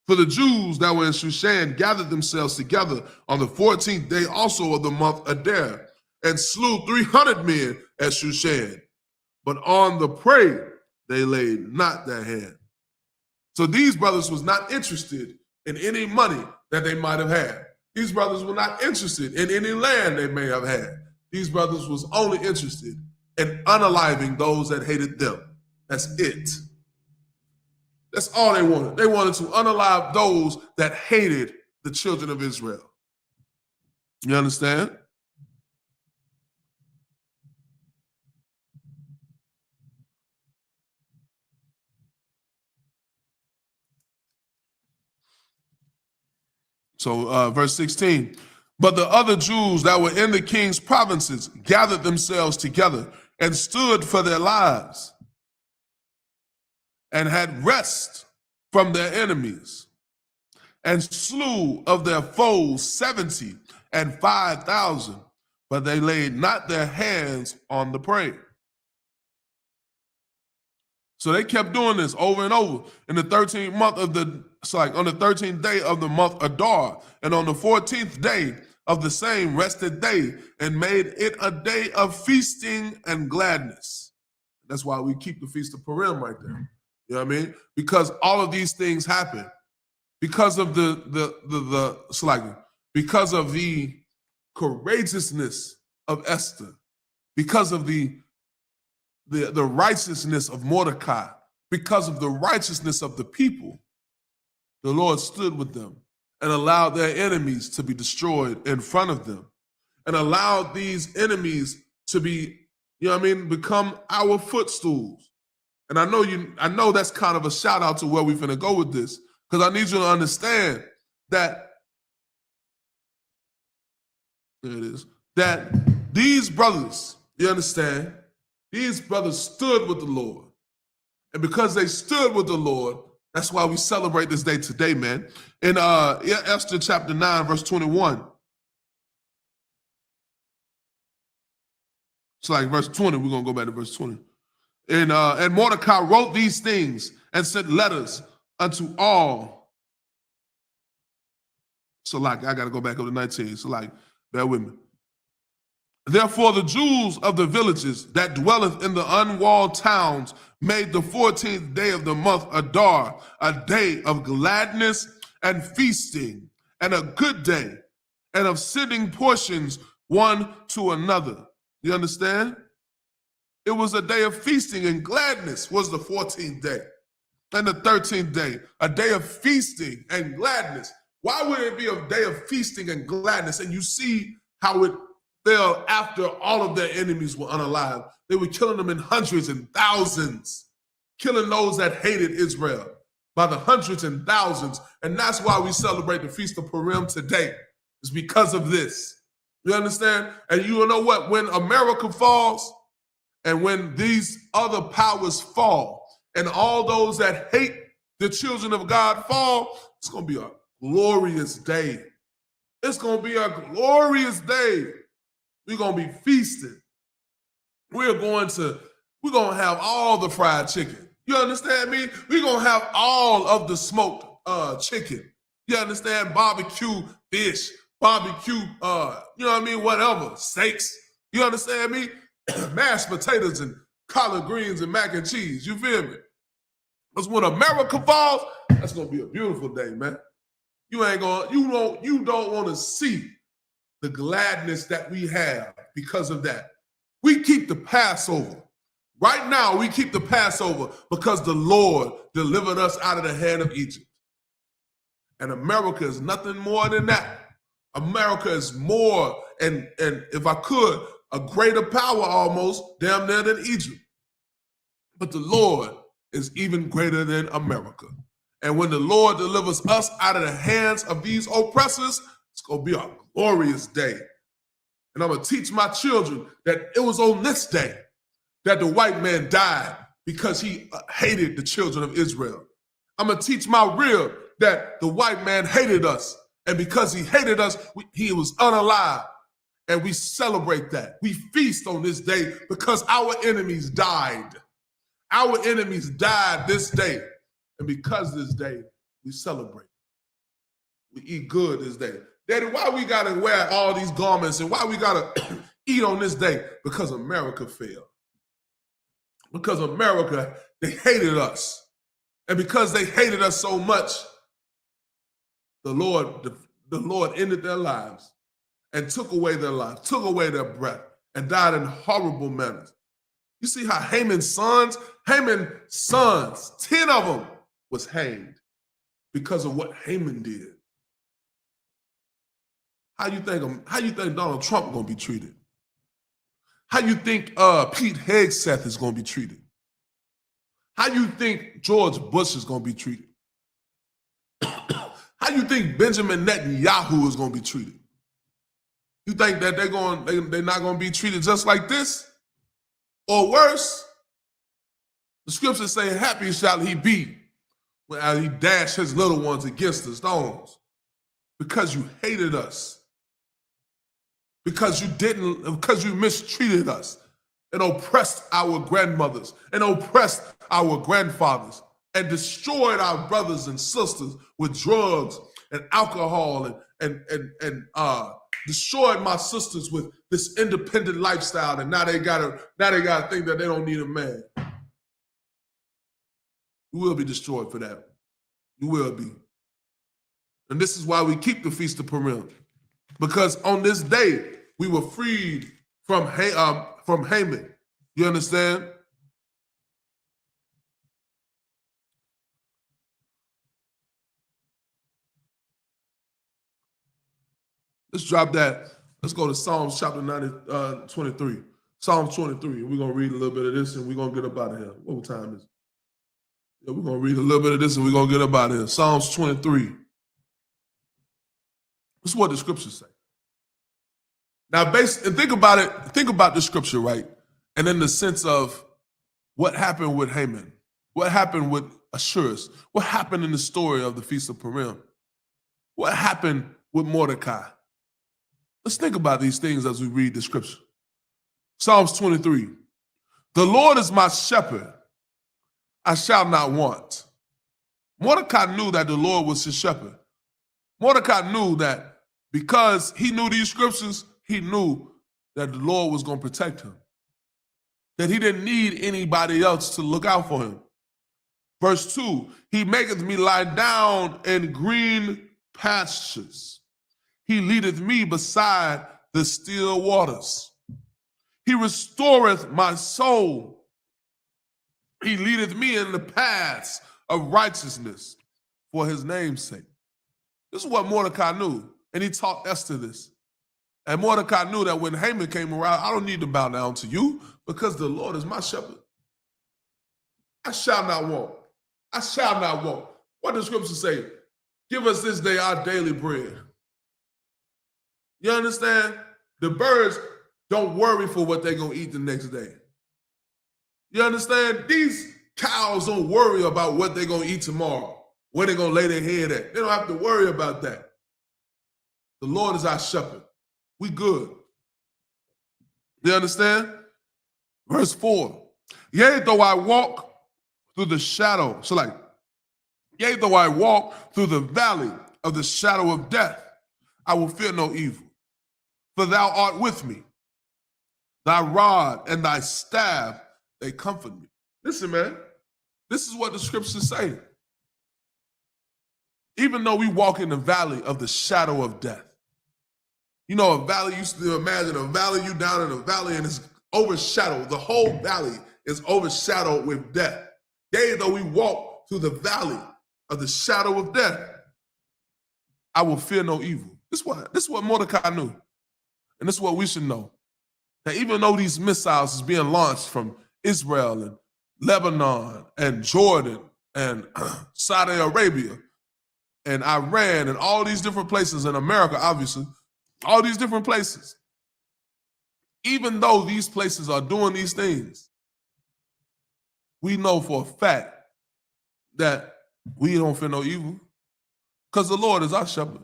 For the Jews that were in Shushan gathered themselves together on the 14th day also of the month Adar, and slew 300 men at Shushan. But on the prey they laid not their hand. So these brothers was not interested in any money that they might have had. These brothers were not interested in any land they may have had. These brothers was only interested in unaliving those that hated them. That's it. That's all they wanted. They wanted to unalive those that hated the children of Israel. You understand? So verse 16, but the other Jews that were in the king's provinces gathered themselves together and stood for their lives and had rest from their enemies and slew of their foes 70 and 5,000, but they laid not their hands on the prey. So they kept doing this over and over. In the 13th month of the, on the 13th day of the month Adar, and on the 14th day of the same rested day, and made it a day of feasting and gladness. That's why we keep the Feast of Purim right there. You know what I mean? Because all of these things happen because of because of the courageousness of Esther, because of the righteousness of Mordecai, because of the righteousness of the people. The Lord stood with them and allowed their enemies to be destroyed in front of them, and allowed these enemies to be, become our footstools. And I know that's kind of a shout out to where we're finna go with this, because I need you to understand that, there it is, that these brothers, you understand, these brothers stood with the Lord. And because they stood with the Lord, that's why we celebrate this day today, man. In Esther chapter 9, verse 21. It's like verse 20. We're going to go back to verse 20. And Mordecai wrote these things and sent letters unto all. So I got to go back up to 19. So bear with me. Therefore the Jews of the villages that dwelleth in the unwalled towns made the 14th day of the month Adar a day of gladness and feasting, and a good day, and of sending portions one to another. You understand? It was a day of feasting and gladness was the 14th day. And the 13th day, a day of feasting and gladness. Why would it be a day of feasting and gladness? And you see how it fell after all of their enemies were unalive. They were killing them in hundreds and thousands, killing those that hated Israel by the hundreds and thousands. And that's why we celebrate the Feast of Purim today. It's because of this. You understand? And you know what? When America falls and when these other powers fall and all those that hate the children of God fall, it's going to be a glorious day. It's going to be a glorious day. We're going to be feasting. We're going to have all the fried chicken. You understand me? We're going to have all of the smoked chicken. You understand? Barbecue fish, barbecue, whatever, steaks. You understand me? Mashed potatoes and collard greens and mac and cheese. You feel me? Because when America falls, that's going to be a beautiful day, man. You don't want to see the gladness that we have because of that. We keep the Passover. Right now, we keep the Passover because the Lord delivered us out of the hand of Egypt. And America is nothing more than that. America is more, and if I could, a greater power almost, damn near than Egypt. But the Lord is even greater than America. And when the Lord delivers us out of the hands of these oppressors, it's going to be a glorious day. And I'm going to teach my children that it was on this day that the white man died because he hated the children of Israel. I'm going to teach my rear that the white man hated us. And because he hated us, he was unalive. And we celebrate that. We feast on this day because our enemies died. Our enemies died this day. And because this day, we celebrate. We eat good this day. Daddy, why we got to wear all these garments and why we got to eat on this day? Because America failed. Because America, they hated us. And because they hated us so much, the Lord ended their lives and took away their lives, took away their breath, and died in horrible manners. You see how Haman's sons, 10 of them was hanged because of what Haman did. How you think Donald Trump gonna be treated? How you think Pete Hegseth is gonna be treated? How you think George Bush is gonna be treated? How you think Benjamin Netanyahu is gonna be treated? You think that they're not gonna be treated just like this? Or worse? The scriptures say, happy shall he be when he dashed his little ones against the stones. Because you hated us. Because you mistreated us and oppressed our grandmothers and oppressed our grandfathers and destroyed our brothers and sisters with drugs and alcohol and destroyed my sisters with this independent lifestyle, and now they gotta think that they don't need a man. You will be destroyed for that. You will be. And this is why we keep the Feast of Purim. Because on this day, we were freed from Haman. You understand? Let's drop that. Let's go to Psalms chapter 23. Psalms 23. We're going to read a little bit of this and we're going to get up out of here. What time is it? Yeah, we're going to read a little bit of this and we're going to get up out of here. Psalms 23. This is what the scriptures say. Now, think about it. Think about the scripture, right? And in the sense of what happened with Haman, what happened with Ahasuerus, what happened in the story of the Feast of Purim, what happened with Mordecai. Let's think about these things as we read the scripture. Psalms 23. The Lord is my shepherd, I shall not want. Mordecai knew that the Lord was his shepherd. Mordecai knew that because he knew these scriptures, he knew that the Lord was going to protect him, that he didn't need anybody else to look out for him. Verse 2, he maketh me lie down in green pastures. He leadeth me beside the still waters. He restoreth my soul. He leadeth me in the paths of righteousness for his name's sake. This is what Mordecai knew, and he taught Esther this. And Mordecai knew that when Haman came around, I don't need to bow down to you because the Lord is my shepherd. I shall not want. I shall not want. What does scripture say? Give us this day our daily bread. You understand? The birds don't worry for what they're going to eat the next day. You understand? These cows don't worry about what they're going to eat tomorrow, where they're going to lay their head at. They don't have to worry about that. The Lord is our shepherd. We good. You understand? Verse 4. Yea, though I walk through the shadow, yea, though I walk through the valley of the shadow of death, I will fear no evil. For thou art with me. Thy rod and thy staff, they comfort me. Listen, man, this is what the scriptures say. Even though we walk in the valley of the shadow of death, you know, a valley, you used to imagine a valley, you down in a valley and it's overshadowed. The whole valley is overshadowed with death. Yea, though we walk through the valley of the shadow of death, I will fear no evil. This is what Mordecai knew. And this is what we should know. That even though these missiles is being launched from Israel and Lebanon and Jordan and Saudi Arabia and Iran and all these different places in America, obviously, all these different places, even though these places are doing these things, we know for a fact that we don't fear no evil because the Lord is our shepherd.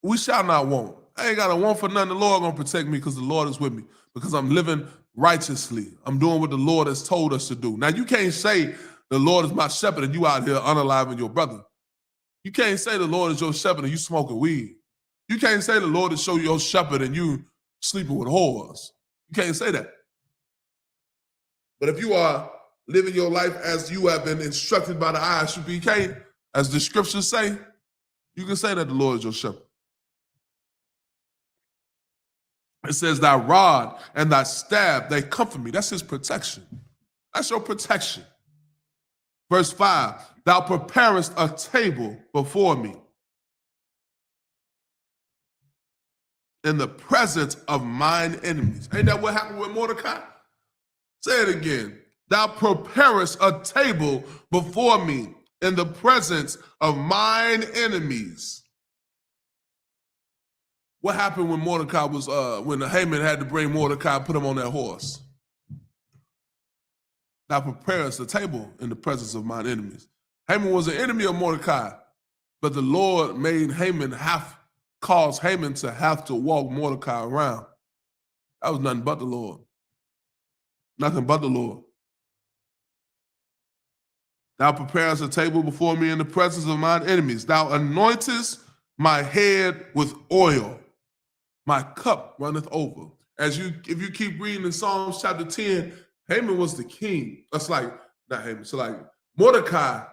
We shall not want. I ain't got to want for nothing. The Lord going to protect me because the Lord is with me, because I'm living righteously. I'm doing what the Lord has told us to do. Now, you can't say the Lord is my shepherd and you out here unaliving your brother. You can't say the Lord is your shepherd and you smoking weed. You can't say the Lord is your shepherd and you sleeping with whores. You can't say that. But if you are living your life as you have been instructed by the I.S.U.P.K, as the scriptures say, you can say that the Lord is your shepherd. It says, thy rod and thy staff, they comfort me. That's his protection. That's your protection. Verse 5, thou preparest a table before me in the presence of mine enemies. Ain't that what happened with Mordecai? Say it again. Thou preparest a table before me in the presence of mine enemies. What happened when Mordecai was, when Haman had to bring Mordecai, put him on that horse? Thou preparest a table in the presence of mine enemies. Haman was an enemy of Mordecai, but the Lord made Haman caused Haman to have to walk Mordecai around. That was nothing but the Lord. Nothing but the Lord. Thou preparest a table before me in the presence of mine enemies. Thou anointest my head with oil. My cup runneth over. If you keep reading in Psalms chapter 10, Haman was the king. That's like, not Haman, so like Mordecai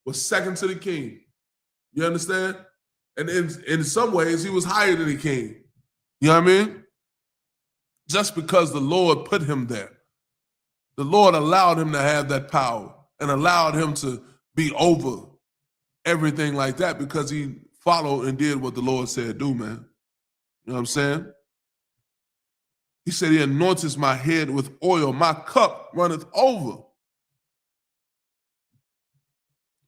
was second to the king. You understand? And in some ways, he was higher than the king. You know what I mean? Just because the Lord put him there. The Lord allowed him to have that power and allowed him to be over everything like that because he followed and did what the Lord said do, man. You know what I'm saying? He said, he anointeth my head with oil. My cup runneth over.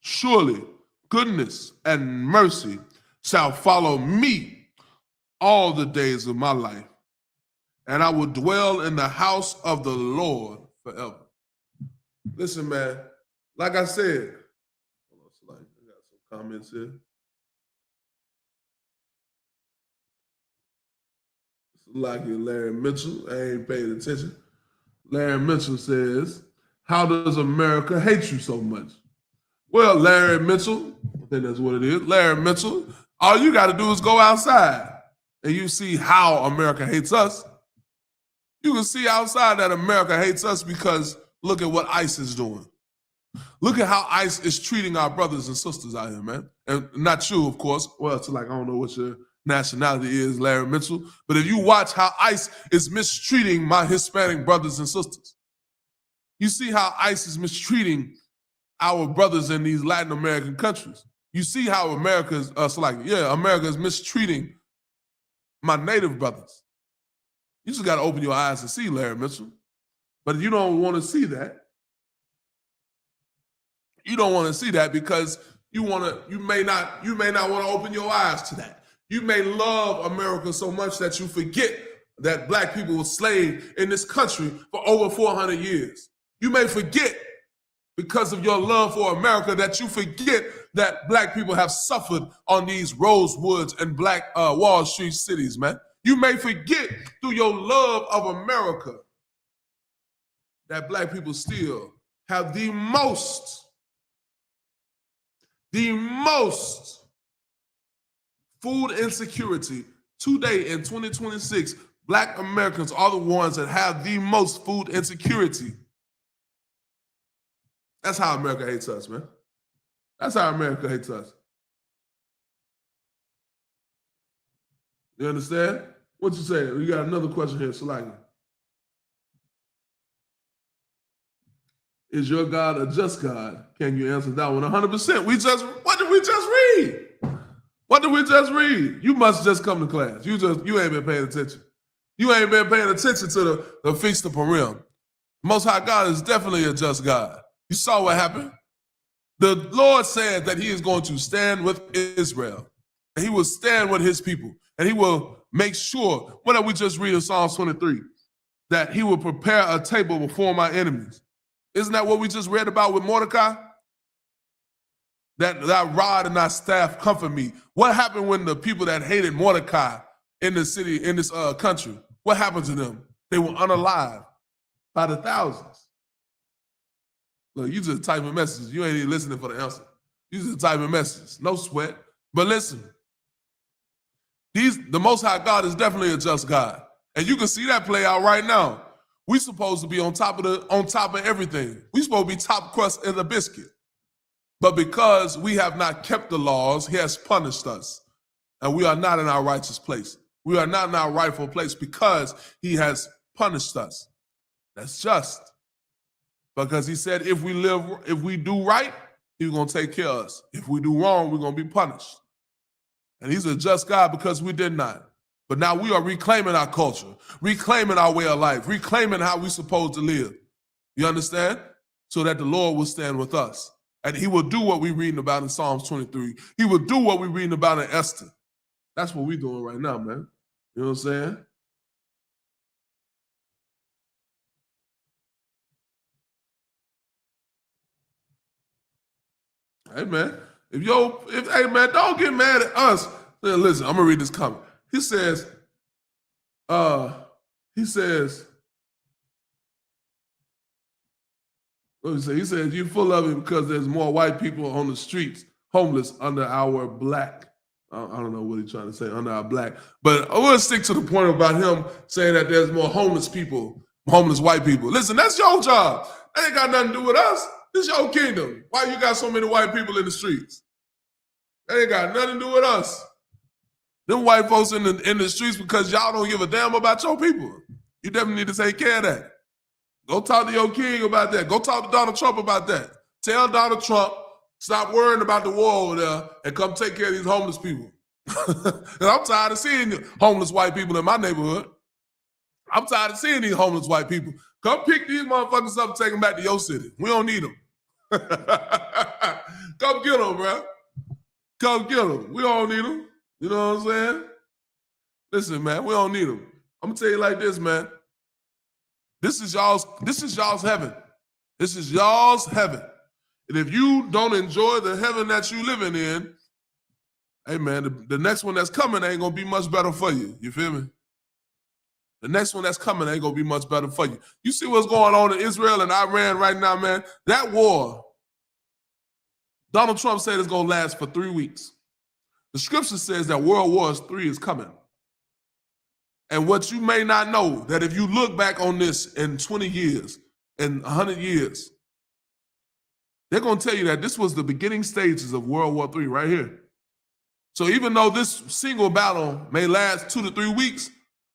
Surely goodness and mercy shall follow me all the days of my life, and I will dwell in the house of the Lord forever. Listen, man, like I said, I got some comments here. Like Larry Mitchell, I ain't paid attention. Larry Mitchell says, how does America hate you so much? Well, Larry Mitchell, I think that's what it is. Larry Mitchell, all you got to do is go outside and you see how America hates us. You can see outside that America hates us because look at what ICE is doing. Look at how ICE is treating our brothers and sisters out here, man. And not you, of course. Well, it's like, I don't know what your nationality is, Larry Mitchell. But if you watch how ICE is mistreating my Hispanic brothers and sisters, you see how ICE is mistreating our brothers in these Latin American countries. You see how America is, America is mistreating my native brothers. You just got to open your eyes to see, Larry Mitchell. But you don't want to see that. You don't want to see that because you may not want to open your eyes to that. You may love America so much that you forget that black people were slaves in this country for over 400 years. You may forget because of your love for America that you forget that black people have suffered on these Rosewoods and Black Wall Street cities, man. You may forget through your love of America that black people still have the most food insecurity today in 2026. Black Americans are the ones that have the most food insecurity. That's how America hates us, man. That's how America hates us. You understand? What you say? We got another question here, Salaki. Is your God a just God? Can you answer that one? 100%. What did we just read? What did we just read? You must just come to class. You ain't been paying attention. You ain't been paying attention to the Feast of Purim. Most High God is definitely a just God. You saw what happened? The Lord said that he is going to stand with Israel. And he will stand with his people. And he will make sure, what are we just reading Psalms 23? That he will prepare a table before my enemies. Isn't that what we just read about with Mordecai? That thy rod and thy staff comfort me. What happened when the people that hated Mordecai in the city, in this country, what happened to them? They were unalive by the thousands. Look, you just typing messages. You ain't even listening for the answer. You just typing messages. No sweat. But listen, the Most High God is definitely a just God. And you can see that play out right now. We supposed to be on top of everything. We supposed to be top crust in the biscuit. But because we have not kept the laws, he has punished us. And we are not in our righteous place. We are not in our rightful place because he has punished us. That's just. Because he said if we do right, he's going to take care of us. If we do wrong, we're going to be punished. And he's a just God because we did not. But now we are reclaiming our culture, reclaiming our way of life, reclaiming how we're supposed to live. You understand? So that the Lord will stand with us. And he will do what we're reading about in Psalms 23. He will do what we're reading about in Esther. That's what we're doing right now, man. You know what I'm saying? Hey, man. Hey, man, don't get mad at us. Listen, I'm going to read this comment. He says, what did he say? He says, you're full of it because there's more white people on the streets, homeless under our black. I don't know what he's trying to say, under our black. But I want to stick to the point about him saying that there's more homeless people, homeless white people. Listen, that's your job. That ain't got nothing to do with us. This your kingdom. Why you got so many white people in the streets? That ain't got nothing to do with us. Them white folks in the streets because y'all don't give a damn about your people. You definitely need to take care of that. Go talk to your king about that. Go talk to Donald Trump about that. Tell Donald Trump, stop worrying about the war over there and come take care of these homeless people. I'm tired of seeing homeless white people in my neighborhood. I'm tired of seeing these homeless white people. Come pick these motherfuckers up and take them back to your city. We don't need them. Come get them, bro. Come get them. We don't need them. You know what I'm saying? Listen, man, we don't need them. I'm gonna tell you like this, man. This is y'all's heaven. This is y'all's heaven. And if you don't enjoy the heaven that you living in, hey man, the next one that's coming ain't gonna be much better for you. You feel me? The next one that's coming ain't gonna be much better for you. You see what's going on in Israel and Iran right now, man? That war, Donald Trump said it's gonna last for 3 weeks. The scripture says that World War III is coming. And what you may not know, that if you look back on this in 20 years, in 100 years, they're going to tell you that this was the beginning stages of World War III right here. So even though this single battle may last 2 to 3 weeks,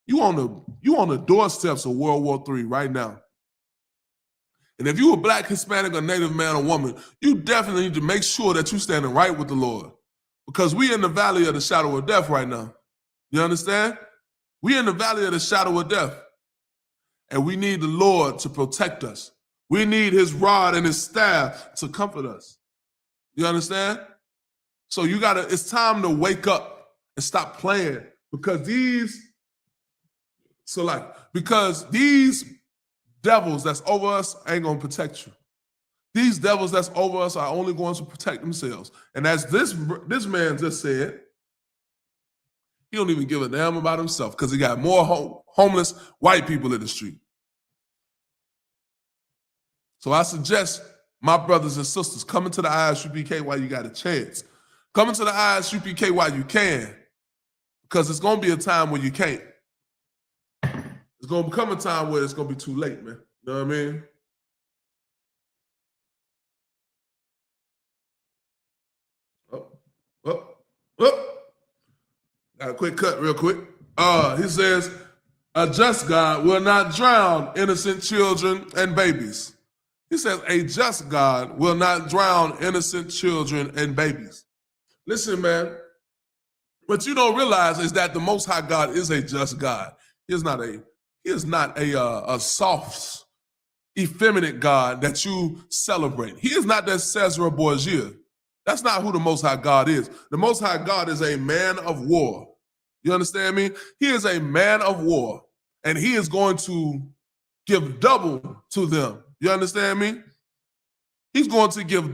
you on the doorsteps of World War III right now. And if you're a black, Hispanic, or Native man or woman, you definitely need to make sure that you're standing right with the Lord. Because we in the valley of the shadow of death right now. You understand? We in the valley of the shadow of death. And we need the Lord to protect us. We need his rod and his staff to comfort us. You understand? So it's time to wake up and stop playing. Because these devils that's over us ain't gonna protect you. These devils that's over us are only going to protect themselves. And as this man just said, he don't even give a damn about himself because he got more homeless white people in the street. So I suggest my brothers and sisters, come into the I.S.U.P.K while you got a chance. Come into the I.S.U.P.K while you can, because it's going to be a time where you can't. It's going to become a time where it's going to be too late, man. You know what I mean? Got a quick cut real quick. He says, a just God will not drown innocent children and babies. He says, a just God will not drown innocent children and babies. Listen, man, what you don't realize is that the Most High God is a just God. He is not a soft, effeminate God that you celebrate. He is not that Caesar Borgia. That's not who the Most High God is. The Most High God is a man of war. You understand me? He is a man of war, and he is going to give double to them. You understand me? He's going to give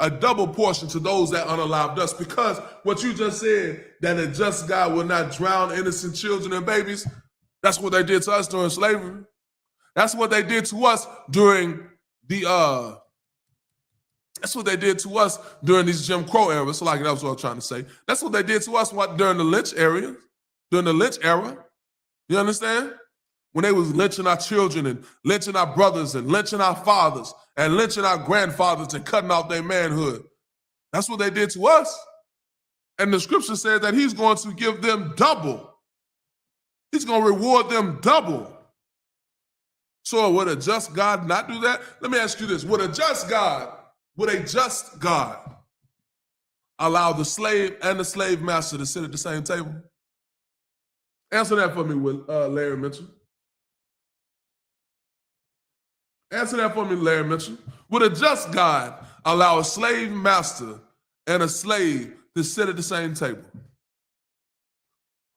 a double portion to those that unalived us, because what you just said, that a just God will not drown innocent children and babies, that's what they did to us during slavery. That's what they did to us during the that's what they did to us during these Jim Crow era. So like that was what I was trying to say. That's what they did to us during the lynch era. During the lynch era. You understand? When they was lynching our children and lynching our brothers and lynching our fathers and lynching our grandfathers and cutting off their manhood. That's what they did to us. And the scripture says that he's going to give them double. He's going to reward them double. So would a just God not do that? Let me ask you this. Would a just God allow the slave and the slave master to sit at the same table? Answer that for me, Larry Mitchell. Answer that for me, Larry Mitchell. Would a just God allow a slave master and a slave to sit at the same table?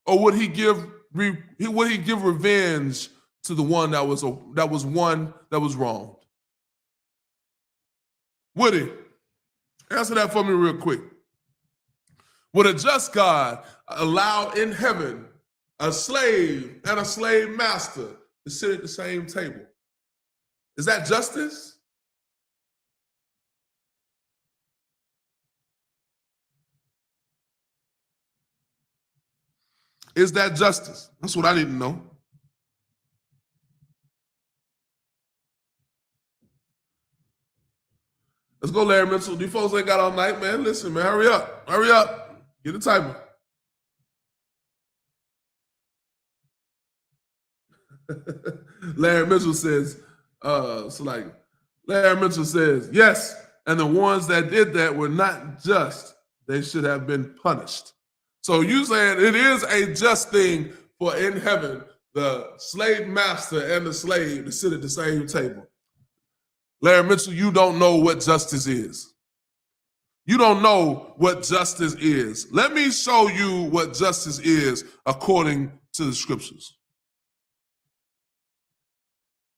Or would he give revenge to the one that was wronged? Would he? Answer that for me real quick. Would a just God allow in heaven a slave and a slave master to sit at the same table? Is that justice? Is that justice? That's what I need to know. Let's go, Larry Mitchell. These folks ain't got all night, man. Listen, man, hurry up. Hurry up. Get the timer. Larry Mitchell says, Larry Mitchell says, yes, and the ones that did that were not just. They should have been punished. So you saying it is a just thing for in heaven, the slave master and the slave to sit at the same table. Larry Mitchell, you don't know what justice is. You don't know what justice is. Let me show you what justice is according to the scriptures.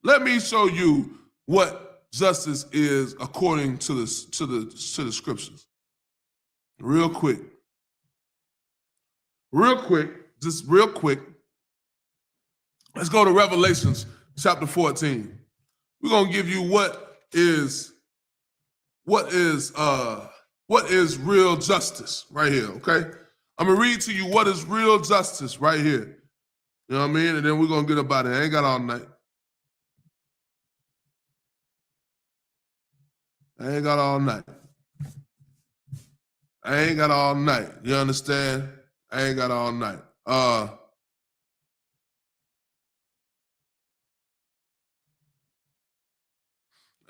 Let me show you what justice is according to the scriptures. Real quick. Just real quick. Let's go to Revelations chapter 14. We're gonna give you what is real justice right here, okay? I'm gonna read to you what is real justice right here. You know what I mean? And then we're gonna get about it. I ain't got all night. I ain't got all night. You understand? I ain't got all night. I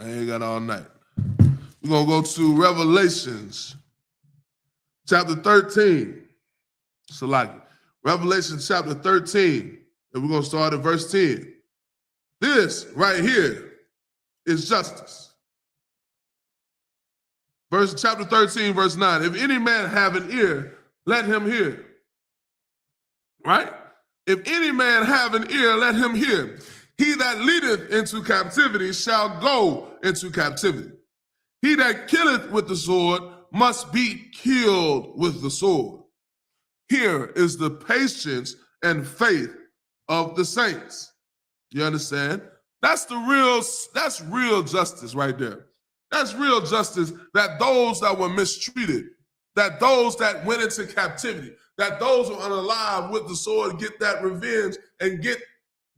ain't got all night. We're going to go to Revelations chapter 13. So like Revelation chapter 13, and we're going to start at verse 10. This right here is justice. Chapter 13, verse 9. If any man have an ear, let him hear. Right? If any man have an ear, let him hear. He that leadeth into captivity shall go into captivity. He that killeth with the sword must be killed with the sword. Here is the patience and faith of the saints. You understand? That's real justice right there. That's real justice, that those that were mistreated, that those that went into captivity, that those who are unalive with the sword get that revenge and get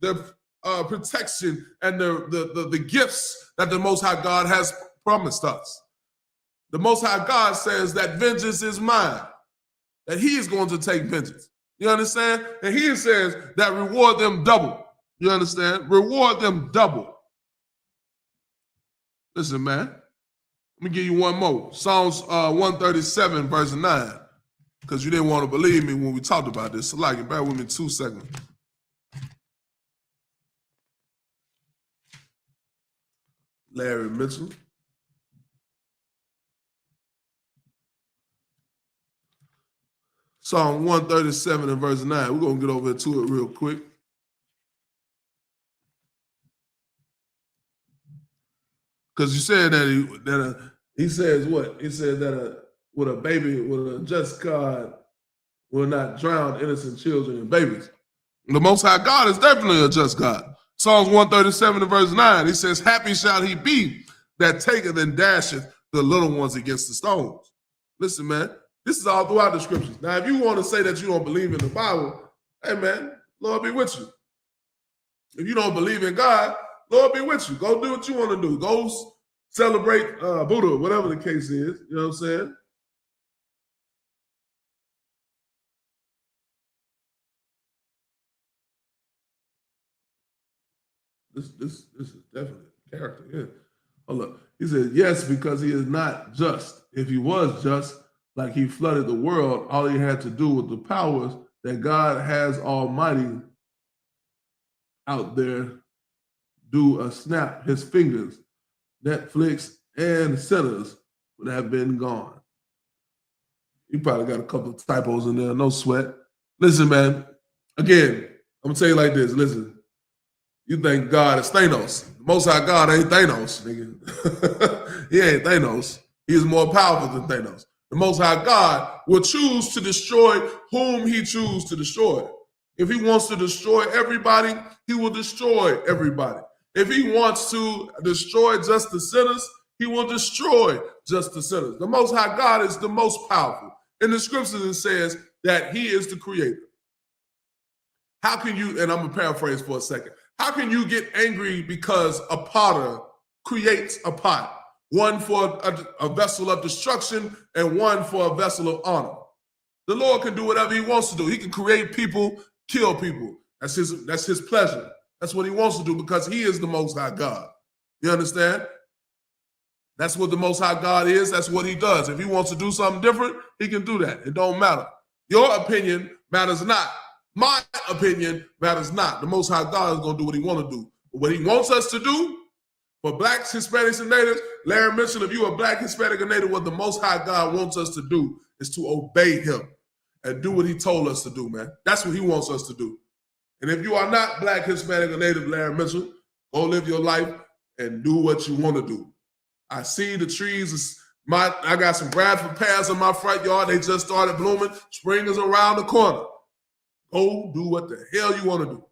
the protection and the gifts that the Most High God has promised us. The Most High God says that vengeance is mine, that he is going to take vengeance. You understand? And he says that reward them double. You understand? Reward them double. Listen, man. Let me give you one more. Psalms 137, verse 9. Because you didn't want to believe me when we talked about this. So like, bear with me 2 seconds. Larry Mitchell. Psalm 137 and verse 9. We're going to get over to it real quick. Because you said that he says what? He said that with a just God will not drown innocent children and babies. The Most High God is definitely a just God. Psalms 137 and verse 9, he says, happy shall he be that taketh and dasheth the little ones against the stones. Listen, man, this is all throughout the scriptures. Now, if you want to say that you don't believe in the Bible, hey, man, Lord be with you. If you don't believe in God, Lord be with you. Go do what you want to do. Go celebrate Buddha, whatever the case is. You know what I'm saying? This is definitely character. Yeah. Oh, look. He said, yes, because he is not just. If he was just, like he flooded the world, all he had to do with the powers that God has almighty out there do a snap his fingers, Netflix and sinners would have been gone. You probably got a couple of typos in there, no sweat. Listen, man, again, I'm going to tell you like this. Listen, you think God is Thanos. The Most High God ain't Thanos, nigga. He ain't Thanos. He is more powerful than Thanos. The Most High God will choose to destroy whom he chooses to destroy. If he wants to destroy everybody, he will destroy everybody. If he wants to destroy just the sinners, he will destroy just the sinners. The Most High God is the most powerful. In the scriptures, it says that he is the creator. How can you, and I'm going to paraphrase for a second, how can you get angry because a potter creates a pot? One for a vessel of destruction and one for a vessel of honor. The Lord can do whatever he wants to do. He can create people, kill people. That's his pleasure. That's what he wants to do because he is the Most High God. You understand? That's what the Most High God is. That's what he does. If he wants to do something different, he can do that. It don't matter. Your opinion matters not. My opinion matters not. The Most High God is going to do what he wants to do. But what he wants us to do, for blacks, Hispanics, and natives, Larry mentioned if you are black, Hispanic, or native, what the Most High God wants us to do is to obey him and do what he told us to do, man. That's what he wants us to do. And if you are not black, Hispanic, or native, Larry Mitchell, go live your life and do what you want to do. I see the trees. I got some Bradford pears in my front yard. They just started blooming. Spring is around the corner. Go do what the hell you want to do.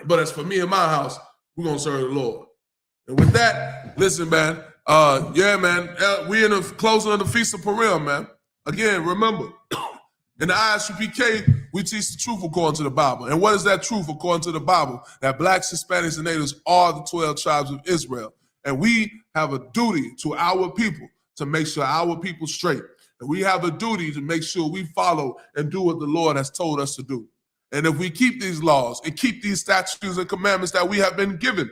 But as for me and my house, we're going to serve the Lord. And with that, listen, man. We in the closing of the Feast of Purim, man. Again, remember, in the I.S.U.P.K, we teach the truth according to the Bible. And what is that truth according to the Bible? That blacks, Hispanics, and natives are the 12 tribes of Israel. And we have a duty to our people to make sure our people straight. And we have a duty to make sure we follow and do what the Lord has told us to do. And if we keep these laws and keep these statutes and commandments that we have been given,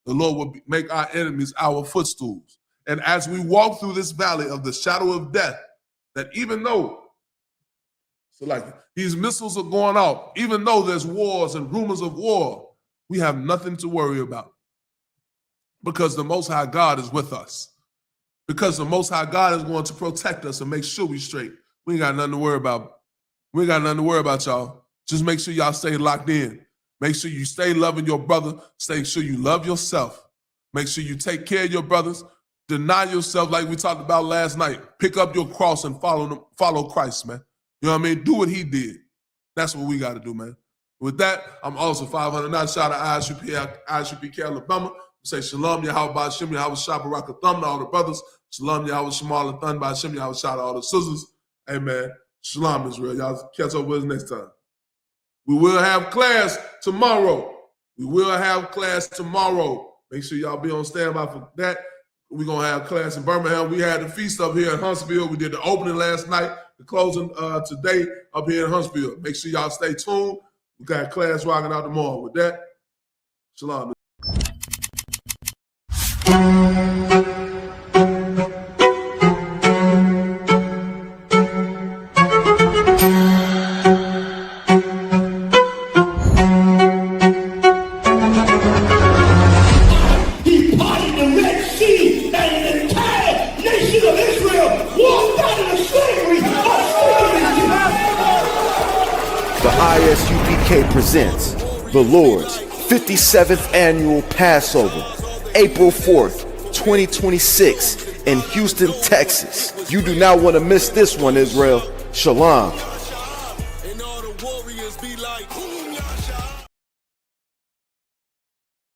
the Lord will make our enemies our footstools. And as we walk through this valley of the shadow of death, that even though, so like these missiles are going off, even though there's wars and rumors of war, we have nothing to worry about. Because the Most High God is with us. Because the Most High God is going to protect us and make sure we straight. We ain't got nothing to worry about. We ain't got nothing to worry about, y'all. Just make sure y'all stay locked in. Make sure you stay loving your brother. Make sure you love yourself. Make sure you take care of your brothers. Deny yourself like we talked about last night. Pick up your cross and follow Christ, man. You know what I mean? Do what he did. That's what we got to do, man. With that, I'm also 509. Shout out I.S.U.P.K, Alabama. Say Shalom, Yahweh Ba'Shem, Yahweh Shabbat Thumb to all the brothers. Shalom, Yahweh Shemal Thun Ba'Shem, Yahweh shout out all the sisters. Amen. Shalom, Israel. Y'all catch up with us next time. We will have class tomorrow. Make sure y'all be on standby for that. We're going to have class in Birmingham. We had the feast up here in Huntsville. We did the opening last night, the closing today up here in Huntsville. Make sure y'all stay tuned. We got class rocking out tomorrow. With that, Shalom. Nation of Israel walked out of the slavery of slavery. The I.S.U.P.K presents the Lord's 57th annual Passover, April 4th, 2026 in Houston, Texas. You do not want to miss this one, Israel. Shalom.